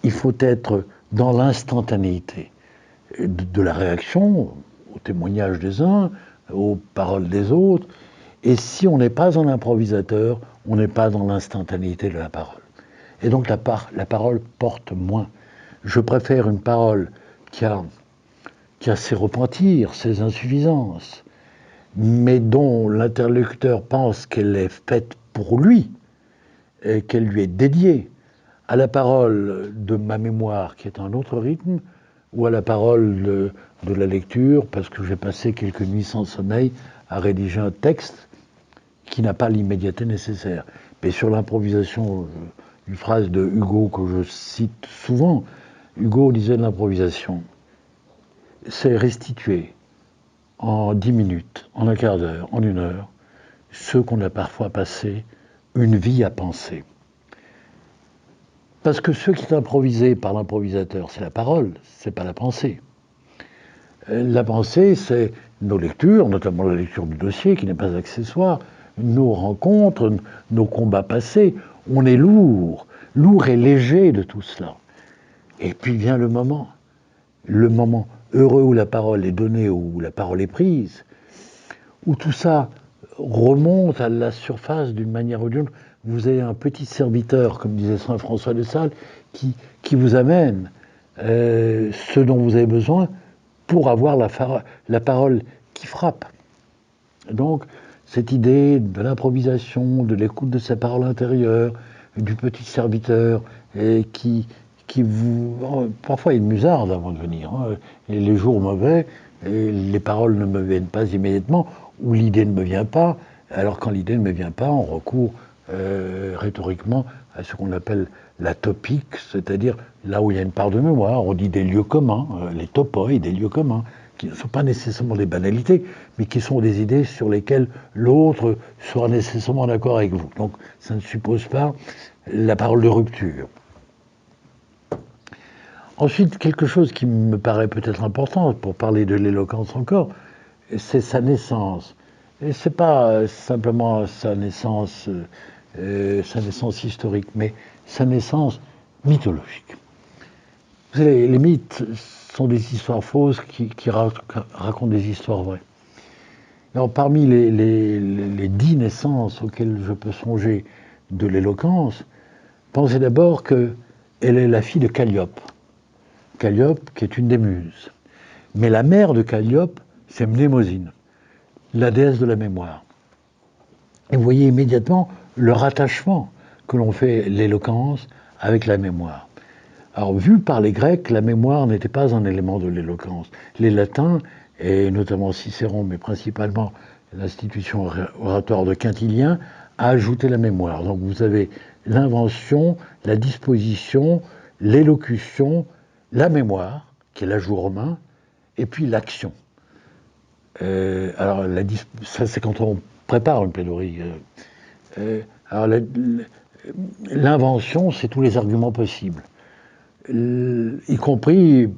Il faut être dans l'instantanéité de la réaction, au témoignage des uns, aux paroles des autres. Et si on n'est pas un improvisateur, on n'est pas dans l'instantanéité de la parole. Et donc la parole porte moins. Je préfère une parole qui a ses repentirs, ses insuffisances, mais dont l'interlocuteur pense qu'elle est faite pour lui, et qu'elle lui est dédiée, à la parole de ma mémoire qui est un autre rythme, ou à la parole de la lecture, parce que j'ai passé quelques nuits sans sommeil à rédiger un texte qui n'a pas l'immédiateté nécessaire. Mais sur l'improvisation, une phrase de Hugo que je cite souvent, Hugo disait de l'improvisation, c'est restituer en 10 minutes, en un quart d'heure, en 1 heure, ce qu'on a parfois passé une vie à penser. Parce que ce qui est improvisé par l'improvisateur, c'est la parole, c'est pas la pensée. La pensée, c'est nos lectures, notamment la lecture du dossier, qui n'est pas accessoire, nos rencontres, nos combats passés. On est lourd et léger de tout cela. Et puis vient le moment heureux où la parole est donnée, où la parole est prise, où tout ça remonte à la surface d'une manière ou d'une autre. Vous avez un petit serviteur, comme disait saint François de Sales, qui vous amène ce dont vous avez besoin pour avoir la parole qui frappe. Donc, cette idée de l'improvisation, de l'écoute de sa parole intérieure, du petit serviteur, qui vous... Parfois, il musarde avant de venir. Hein, et les jours mauvais, et les paroles ne me viennent pas immédiatement, ou l'idée ne me vient pas. Alors, quand l'idée ne me vient pas, on recourt rhétoriquement à ce qu'on appelle la topique, c'est-à-dire là où il y a une part de mémoire, on dit des lieux communs, les topoi, des lieux communs, qui ne sont pas nécessairement des banalités, mais qui sont des idées sur lesquelles l'autre sera nécessairement d'accord avec vous. Donc ça ne suppose pas la parole de rupture. Ensuite, quelque chose qui me paraît peut-être important, pour parler de l'éloquence encore, c'est sa naissance. Et ce n'est pas simplement sa naissance historique, mais sa naissance mythologique. Vous savez, les mythes sont des histoires fausses qui racontent des histoires vraies. Alors, parmi les 10 naissances auxquelles je peux songer de l'éloquence, pensez d'abord qu'elle est la fille de Calliope. Calliope, qui est une des muses. Mais la mère de Calliope, c'est Mnémosyne, la déesse de la mémoire. Et vous voyez immédiatement le rattachement que l'on fait l'éloquence avec la mémoire. Alors, vu par les Grecs, la mémoire n'était pas un élément de l'éloquence. Les Latins, et notamment Cicéron, mais principalement l'institution oratoire de Quintilien, a ajouté la mémoire. Donc vous avez l'invention, la disposition, l'élocution, la mémoire, qui est l'ajout romain, et puis l'action. Alors, ça c'est quand on prépare une plaidoirie. Alors, l'invention, c'est tous les arguments possibles, y compris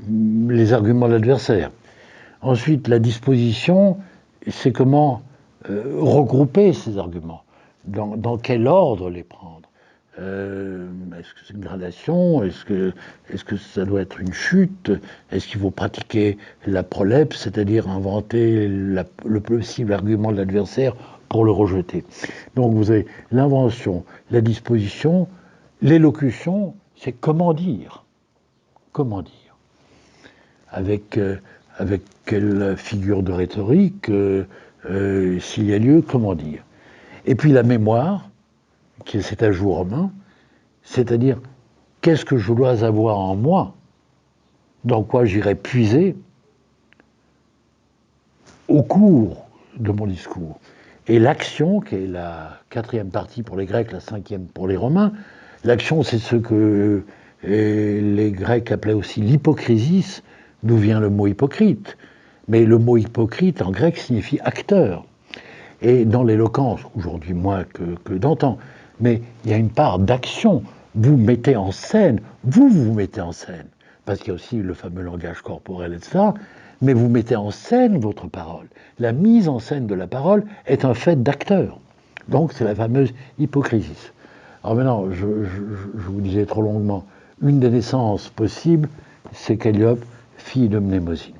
les arguments de l'adversaire. Ensuite, la disposition, c'est comment regrouper ces arguments, dans quel ordre les prendre. Est-ce que c'est une gradation? Est-ce que ça doit être une chute? Est-ce qu'il faut pratiquer la prolepse, c'est-à-dire inventer le possible argument de l'adversaire pour le rejeter? Donc vous avez l'invention, la disposition, l'élocution, c'est comment dire. Comment dire? Avec quelle figure de rhétorique, s'il y a lieu, comment dire? Et puis la mémoire, qui est cet ajout romain, c'est-à-dire qu'est-ce que je dois avoir en moi, dans quoi j'irai puiser au cours de mon discours. Et l'action, qui est la 4e partie pour les Grecs, la 5e pour les Romains, l'action c'est ce que les Grecs appelaient aussi l'hypocrisie, d'où vient le mot hypocrite. Mais le mot hypocrite en grec signifie acteur. Et dans l'éloquence, aujourd'hui moins que d'antan, mais il y a une part d'action. Vous mettez en scène, vous mettez en scène, parce qu'il y a aussi le fameux langage corporel, etc., mais vous mettez en scène votre parole. La mise en scène de la parole est un fait d'acteur. Donc c'est la fameuse hypocrisie. Alors maintenant, je vous disais trop longuement, une des naissances possibles, c'est Calliope, fille de Mnémosyne.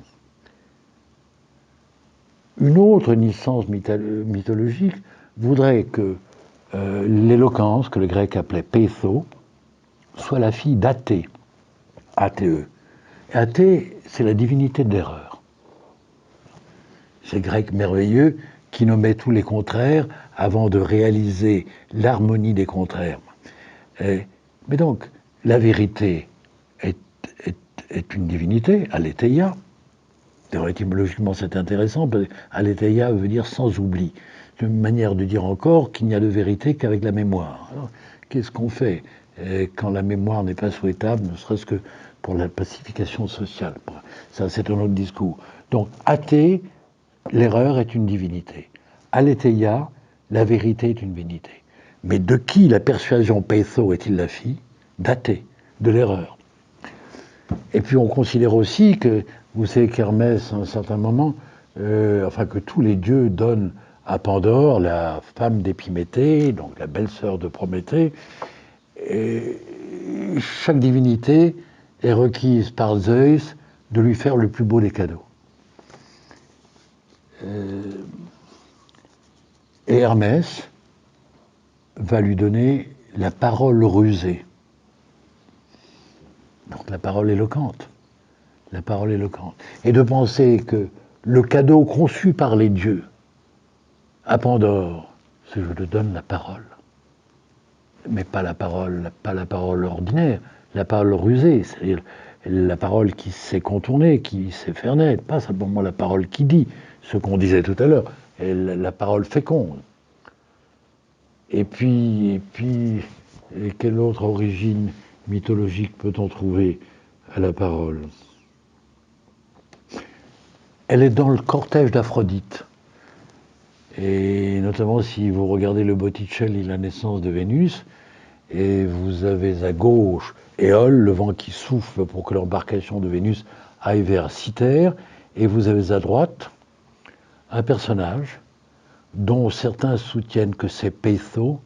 Une autre licence mythologique voudrait que l'éloquence, que le grec appelait peitho, soit la fille d'Athée, A-T-E. Athée, c'est la divinité de l'erreur. C'est grec merveilleux qui nommait tous les contraires avant de réaliser l'harmonie des contraires. Mais donc, la vérité est une divinité, aletheia. D'ailleurs, étymologiquement, c'est intéressant, parce que aletheia veut dire sans oubli. C'est une manière de dire encore qu'il n'y a de vérité qu'avec la mémoire. Alors, qu'est-ce qu'on fait quand la mémoire n'est pas souhaitable, ne serait-ce que pour la pacification sociale? Ça, c'est un autre discours. Donc, athée, l'erreur est une divinité. Aletheia, la vérité est une divinité. Mais de qui la persuasion peitho est-il la fille? D'Athée, de l'erreur. Et puis on considère aussi que, vous savez qu'Hermès, à un certain moment, que tous les dieux donnent à Pandore, la femme d'Épiméthée, donc la belle-sœur de Prométhée, et chaque divinité est requise par Zeus de lui faire le plus beau des cadeaux. Et Hermès va lui donner la parole rusée. Donc la parole éloquente. La parole éloquente. Et de penser que le cadeau conçu par les dieux à Pandore, c'est je te donne la parole. Mais pas la parole ordinaire, la parole rusée, c'est-à-dire la parole qui sait contourner, qui sait faire naître, pas simplement la parole qui dit, ce qu'on disait tout à l'heure, la parole féconde. Et puis, quelle autre origine mythologique peut-on trouver à la parole? Elle est dans le cortège d'Aphrodite. Et notamment si vous regardez le Botticelli, la naissance de Vénus, et vous avez à gauche Éole, le vent qui souffle pour que l'embarcation de Vénus aille vers Cythère, et vous avez à droite un personnage dont certains soutiennent que c'est peitho,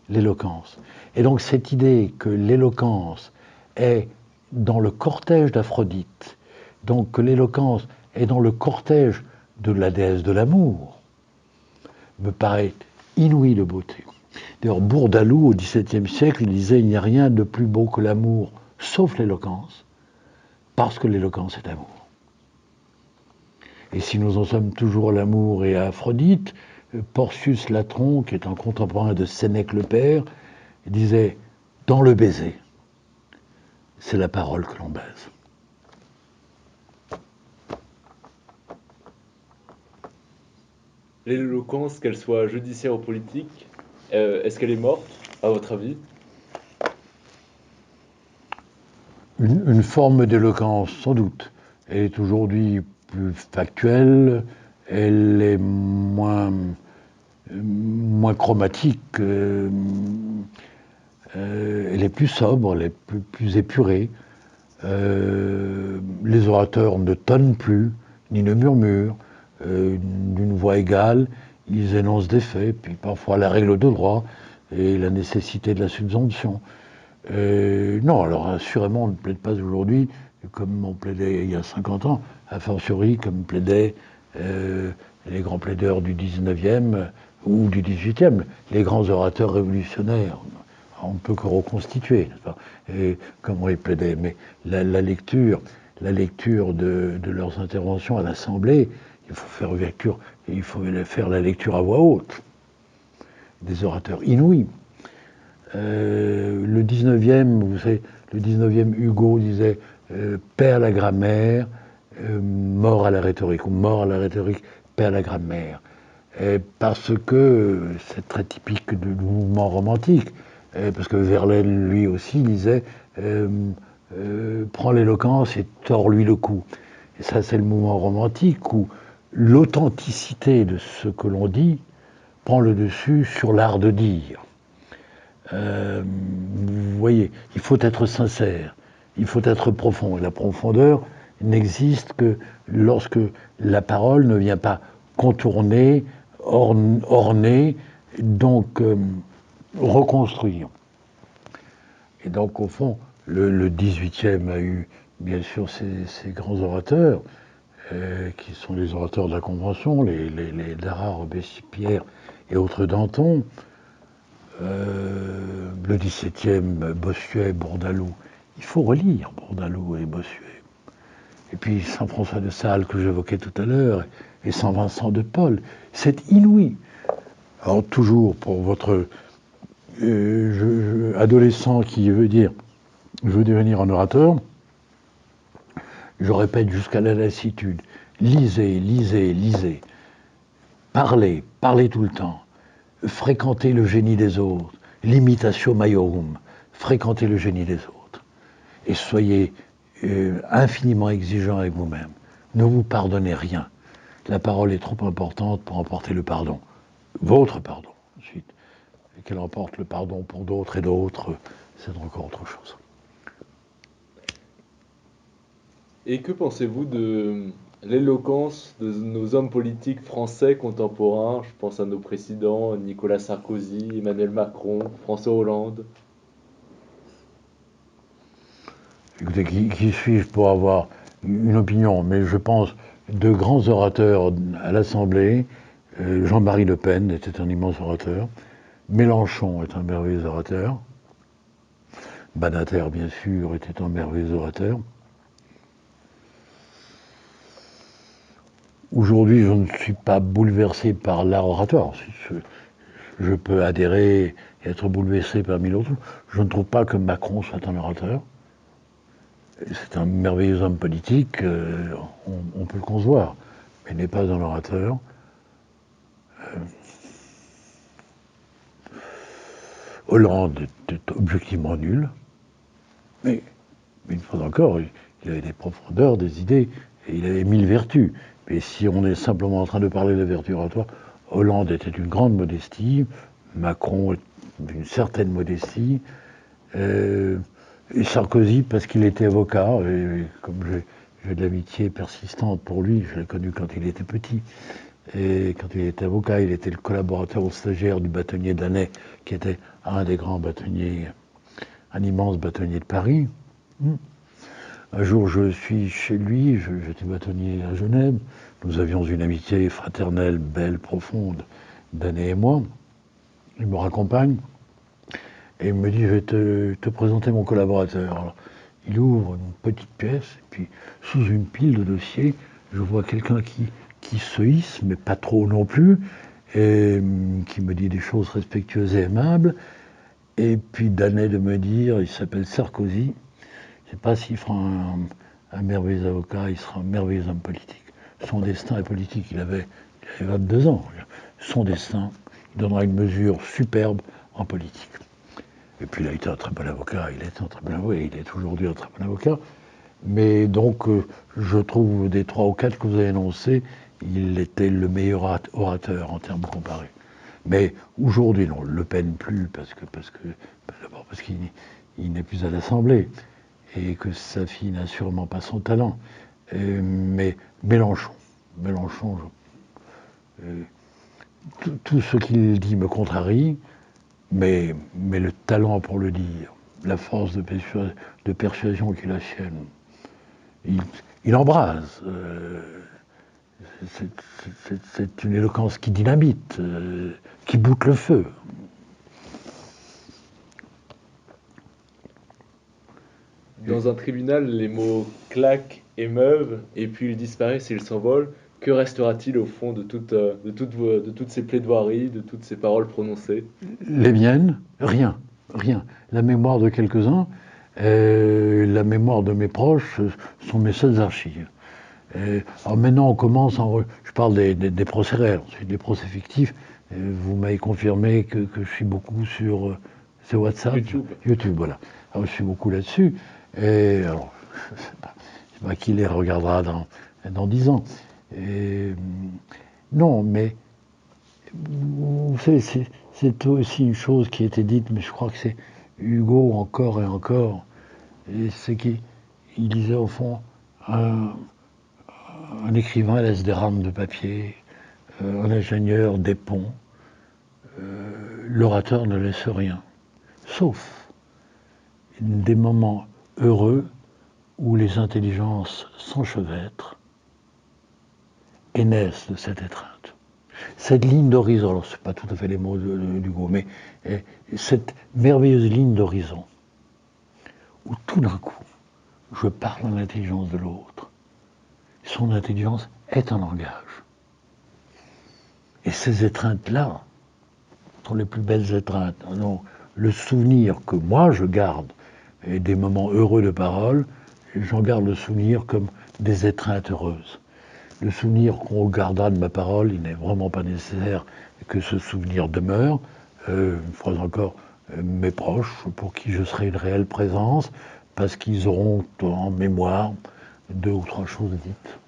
l'éloquence. Et donc cette idée que l'éloquence est dans le cortège d'Aphrodite, donc que l'éloquence est dans le cortège de la déesse de l'amour, me paraît inouïe de beauté. D'ailleurs, Bourdaloue, au XVIIe siècle, il disait « Il n'y a rien de plus beau que l'amour, sauf l'éloquence, parce que l'éloquence est amour ». Et si nous en sommes toujours à l'amour et à Aphrodite, Porcius Latron, qui est un contemporain de Sénèque le Père, disait « Dans le baiser, c'est la parole que l'on baise ». L'éloquence, qu'elle soit judiciaire ou politique, est-ce qu'elle est morte, à votre avis? Une forme d'éloquence, sans doute. Elle est aujourd'hui plus factuelle, elle est moins chromatique, elle est plus sobre, elle est plus épurée. Les orateurs ne tonnent plus, ni ne murmurent. D'une voix égale, ils énoncent des faits, puis parfois la règle de droit et la nécessité de la subsomption. Non, alors assurément, on ne plaide pas aujourd'hui comme on plaidait il y a 50 ans, a fortiori comme plaidaient les grands plaideurs du 19e ou du 18e, les grands orateurs révolutionnaires. On ne peut que reconstituer, n'est-ce pas? Et comment ils plaidaient. Mais la lecture de leurs interventions à l'Assemblée, il faut faire la lecture à voix haute. Des orateurs inouïs. Le 19e, vous savez, le 19e, Hugo disait père la grammaire, mort à la rhétorique, ou mort à la rhétorique, père la grammaire. Parce que c'est très typique du mouvement romantique, parce que Verlaine, lui aussi, disait prends l'éloquence et tords-lui le cou. Et ça, c'est le mouvement romantique où l'authenticité de ce que l'on dit prend le dessus sur l'art de dire. Vous voyez, il faut être sincère, il faut être profond. Et la profondeur n'existe que lorsque la parole ne vient pas contourner, orner, donc reconstruire. Et donc, au fond, le 18e a eu bien sûr ces grands orateurs, qui sont les orateurs de la Convention, les Dara, Robespierre et autres Danton, le 17e, Bossuet, Bourdaloue. Il faut relire Bourdaloue et Bossuet. Et puis Saint-François de Sales que j'évoquais tout à l'heure, et Saint-Vincent de Paul. C'est inouï. Alors toujours pour votre adolescent qui veut dire je veux devenir un orateur, je répète jusqu'à la lassitude, lisez, lisez, lisez. Parlez, parlez tout le temps. Fréquentez le génie des autres. L'imitatio maiorum. Fréquentez le génie des autres. Et soyez infiniment exigeant avec vous-même. Ne vous pardonnez rien. La parole est trop importante pour emporter le pardon. Votre pardon, ensuite. Et qu'elle emporte le pardon pour d'autres et d'autres, c'est encore autre chose. Et que pensez-vous de l'éloquence de nos hommes politiques français contemporains? Je pense à nos présidents, Nicolas Sarkozy, Emmanuel Macron, François Hollande. Écoutez, qui suis-je pour avoir une opinion? Mais je pense de grands orateurs à l'Assemblée. Jean-Marie Le Pen était un immense orateur. Mélenchon est un merveilleux orateur. Badinter, bien sûr, était un merveilleux orateur. Aujourd'hui, je ne suis pas bouleversé par l'art oratoire. Je peux adhérer et être bouleversé par mille autres. Je ne trouve pas que Macron soit un orateur. C'est un merveilleux homme politique, on peut le concevoir, mais il n'est pas un orateur. Hollande était objectivement nul, mais une fois encore, il avait des profondeurs, des idées, et il avait mille vertus. Mais si on est simplement en train de parler de la vertu oratoire, Hollande était d'une grande modestie, Macron d'une certaine modestie, et Sarkozy parce qu'il était avocat, et comme j'ai de l'amitié persistante pour lui, je l'ai connu quand il était petit. Et quand il était avocat, il était le collaborateur ou stagiaire du bâtonnier Danet, qui était un des grands bâtonniers, un immense bâtonnier de Paris. Un jour, je suis chez lui, j'étais bâtonnier à Genève. Nous avions une amitié fraternelle, belle, profonde, Danet et moi. Il me raccompagne et il me dit, je vais te présenter mon collaborateur. Alors, il ouvre une petite pièce, et puis sous une pile de dossiers, je vois quelqu'un qui se hisse, mais pas trop non plus, et qui me dit des choses respectueuses et aimables. Et puis Danet de me dire, il s'appelle Sarkozy, je ne sais pas s'il fera un merveilleux avocat, il sera un merveilleux homme politique. Son destin est politique, il avait 22 ans. Son destin, il donnera une mesure superbe en politique. Et puis il a été un très bon avocat, il est un très bon avocat, et il est aujourd'hui un très bon avocat. Mais donc, je trouve des 3 ou 4 que vous avez énoncés, il était le meilleur orateur en termes comparés. Mais aujourd'hui, non, Le Pen plus, d'abord parce qu'il n'est plus à l'Assemblée, et que sa fille n'a sûrement pas son talent. Mais Mélenchon, tout ce qu'il dit me contrarie, mais le talent pour le dire, la force de persuasion qu'il a sienne, il embrase. C'est une éloquence qui dynamite, qui boute le feu. Dans un tribunal, les mots claquent, émeuvent, et puis ils disparaissent et ils s'envolent. Que restera-t-il au fond de toutes ces plaidoiries, de toutes ces paroles prononcées? Les miennes, rien, rien. La mémoire de quelques-uns, la mémoire de mes proches sont mes seules archives. Alors maintenant, on commence, je parle des procès réels, ensuite des procès fictifs. Vous m'avez confirmé que je suis beaucoup sur WhatsApp, YouTube, voilà. Alors je suis beaucoup là-dessus. Et alors, je sais pas qui les regardera dans 10 ans. Non, mais vous savez, c'est aussi une chose qui a été dite, mais je crois que c'est Hugo encore et encore. Et c'est qu'il disait au fond, un écrivain laisse des rames de papier, un ingénieur des ponts, l'orateur ne laisse rien, sauf des moments heureux où les intelligences s'enchevêtrent et naissent de cette étreinte. Cette ligne d'horizon, alors ce n'est pas tout à fait les mots d'Hugo, mais cette merveilleuse ligne d'horizon, où tout d'un coup, je parle dans l'intelligence de l'autre. Son intelligence est un langage. Et ces étreintes-là sont les plus belles étreintes. Non, le souvenir que moi je garde, et des moments heureux de parole, j'en garde le souvenir comme des étreintes heureuses. Le souvenir qu'on gardera de ma parole, il n'est vraiment pas nécessaire que ce souvenir demeure. Une phrase encore, mes proches, pour qui je serai une réelle présence, parce qu'ils auront en mémoire 2 ou 3 choses dites.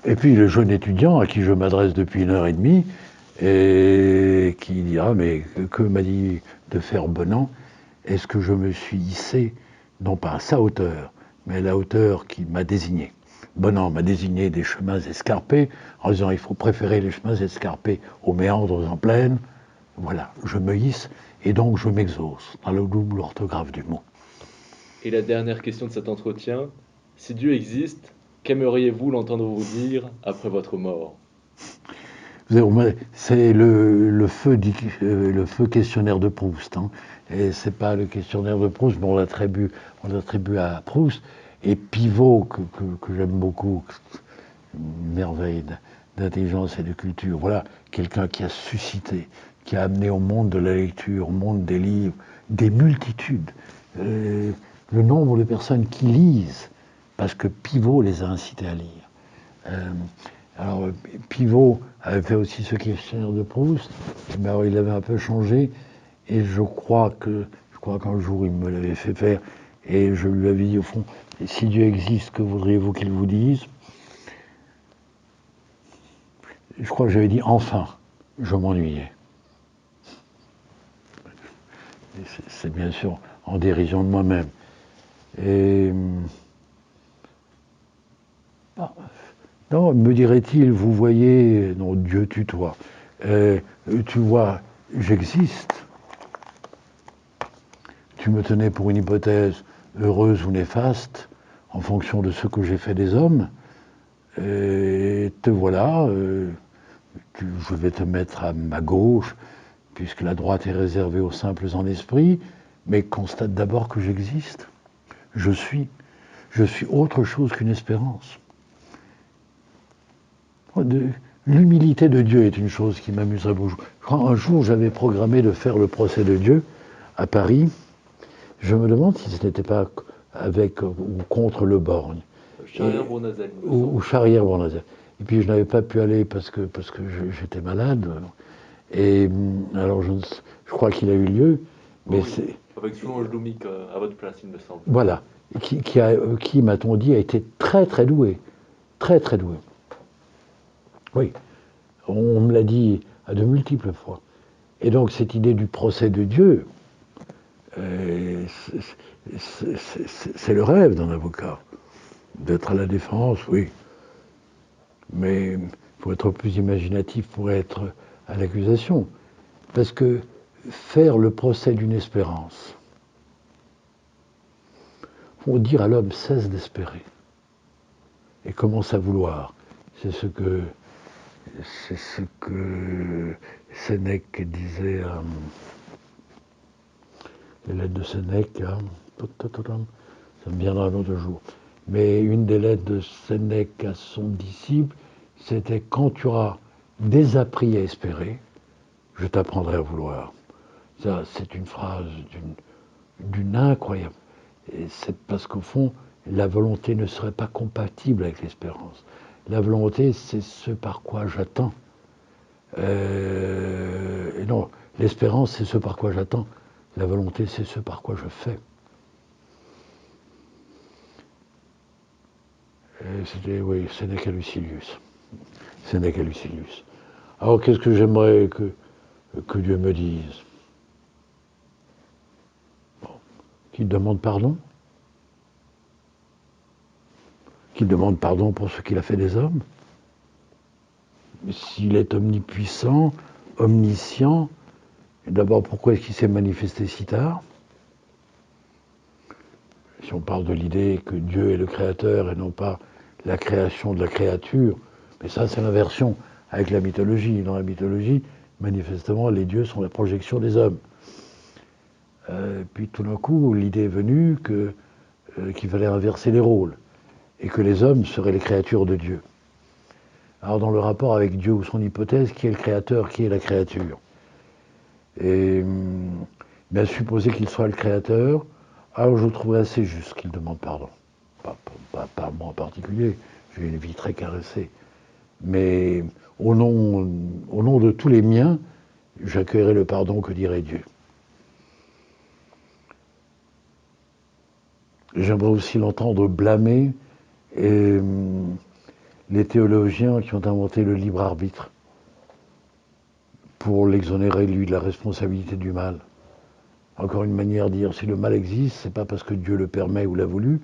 Et puis le jeune étudiant à qui je m'adresse depuis 1 heure et demie, et qui dira, mais que m'a dit de faire Bonan? Est-ce que je me suis hissé, non pas à sa hauteur, mais à la hauteur qui m'a désigné? Bonan m'a désigné des chemins escarpés, en disant il faut préférer les chemins escarpés aux méandres en plaine. Voilà, je me hisse, et donc je m'exauce, dans le double orthographe du mot. Et la dernière question de cet entretien, si Dieu existe, qu'aimeriez-vous l'entendre vous dire après votre mort? C'est le feu questionnaire de Proust. Hein. Et c'est pas le questionnaire de Proust, mais on l'attribue à Proust. Et Pivot, que j'aime beaucoup, une merveille d'intelligence et de culture. Voilà, quelqu'un qui a suscité, qui a amené au monde de la lecture, au monde des livres, des multitudes. Le nombre de personnes qui lisent, parce que Pivot les a incités à lire. Alors, Pivot avait fait aussi ce questionnaire de Proust, mais alors il avait un peu changé, et je crois qu'un jour il me l'avait fait faire, et je lui avais dit au fond, si Dieu existe, que voudriez-vous qu'il vous dise? Je crois que j'avais dit enfin, je m'ennuyais. C'est bien sûr en dérision de moi-même. Et non, me dirait-il, vous voyez, non, Dieu tutoie. Tu vois, j'existe. Tu me tenais pour une hypothèse heureuse ou néfaste, en fonction de ce que j'ai fait des hommes. Et te voilà, je vais te mettre à ma gauche, puisque la droite est réservée aux simples en esprit, mais constate d'abord que j'existe. Je suis. Je suis autre chose qu'une espérance. L'humilité de Dieu est une chose qui m'amuserait beaucoup. Un jour, j'avais programmé de faire le procès de Dieu à Paris. Je me demande si ce n'était pas avec ou contre Le Borgne. Charrière-Bournazel. Ou Charrière-Bournazel. Et puis je n'avais pas pu aller parce que j'étais malade. Et alors je crois qu'il a eu lieu. Mais oui, avec Solange Doumik à votre place, il me semble. Voilà. Qui m'a-t-on dit, a été très très doué. Très très doué. Oui. On me l'a dit à de multiples fois. Et donc cette idée du procès de Dieu, c'est le rêve d'un avocat. D'être à la défense, oui. Mais il faut être plus imaginatif pour être à l'accusation. Parce que faire le procès d'une espérance, faut dire à l'homme cesse d'espérer et commence à vouloir. C'est ce que Sénèque disait, les lettres de Sénèque, ça me viendra un autre jour. Mais une des lettres de Sénèque à son disciple, c'était quand tu auras désappris à espérer, je t'apprendrai à vouloir. Ça, c'est une phrase d'une incroyable. Et c'est parce qu'au fond, la volonté ne serait pas compatible avec l'espérance. La volonté, c'est ce par quoi j'attends. Et non, l'espérance, c'est ce par quoi j'attends. La volonté, c'est ce par quoi je fais. C'était, oui, Sénèque à Lucilius. Sénèque à Lucilius. Alors, qu'est-ce que j'aimerais que Dieu me dise? Bon. Qu'il demande pardon? Qu'il demande pardon pour ce qu'il a fait des hommes? S'il est omnipuissant, omniscient, d'abord pourquoi est-ce qu'il s'est manifesté si tard? si on parle de l'idée que Dieu est le créateur et non pas la création de la créature, mais ça c'est l'inversion avec la mythologie. Dans la mythologie, manifestement, les dieux sont la projection des hommes. Puis tout d'un coup, l'idée est venue qu'il fallait inverser les rôles et que les hommes seraient les créatures de Dieu. Alors dans le rapport avec Dieu ou son hypothèse, qui est le créateur, qui est la créature? Et bien supposer qu'il soit le créateur, alors je trouverais assez juste qu'il demande pardon. Pas moi en particulier, j'ai une vie très caressée. Mais au nom de tous les miens, j'accueillerai le pardon que dirait Dieu. J'aimerais aussi l'entendre blâmer les théologiens qui ont inventé le libre arbitre pour l'exonérer, lui, de la responsabilité du mal. Encore une manière de dire, si le mal existe, c'est pas parce que Dieu le permet ou l'a voulu,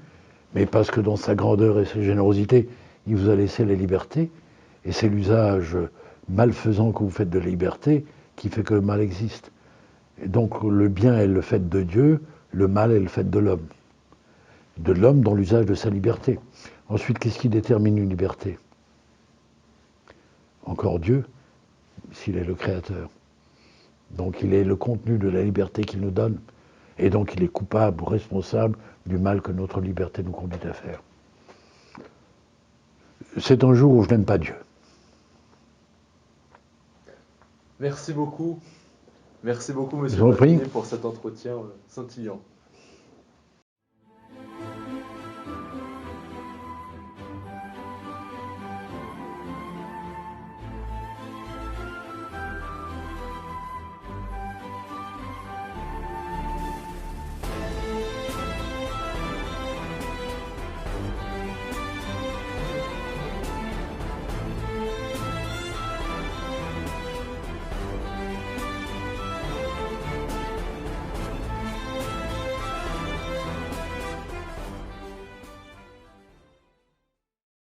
mais parce que dans sa grandeur et sa générosité, il vous a laissé la liberté, et c'est l'usage malfaisant que vous faites de la liberté qui fait que le mal existe. Et donc le bien est le fait de Dieu, le mal est le fait de l'homme. De l'homme dans l'usage de sa liberté. Ensuite, qu'est-ce qui détermine une liberté? Encore Dieu, s'il est le créateur. Donc il est le contenu de la liberté qu'il nous donne, et donc il est coupable ou responsable du mal que notre liberté nous conduit à faire. C'est un jour où je n'aime pas Dieu. Merci beaucoup. Merci beaucoup, Je monsieur vous en prie. Bâtonnet, pour cet entretien scintillant.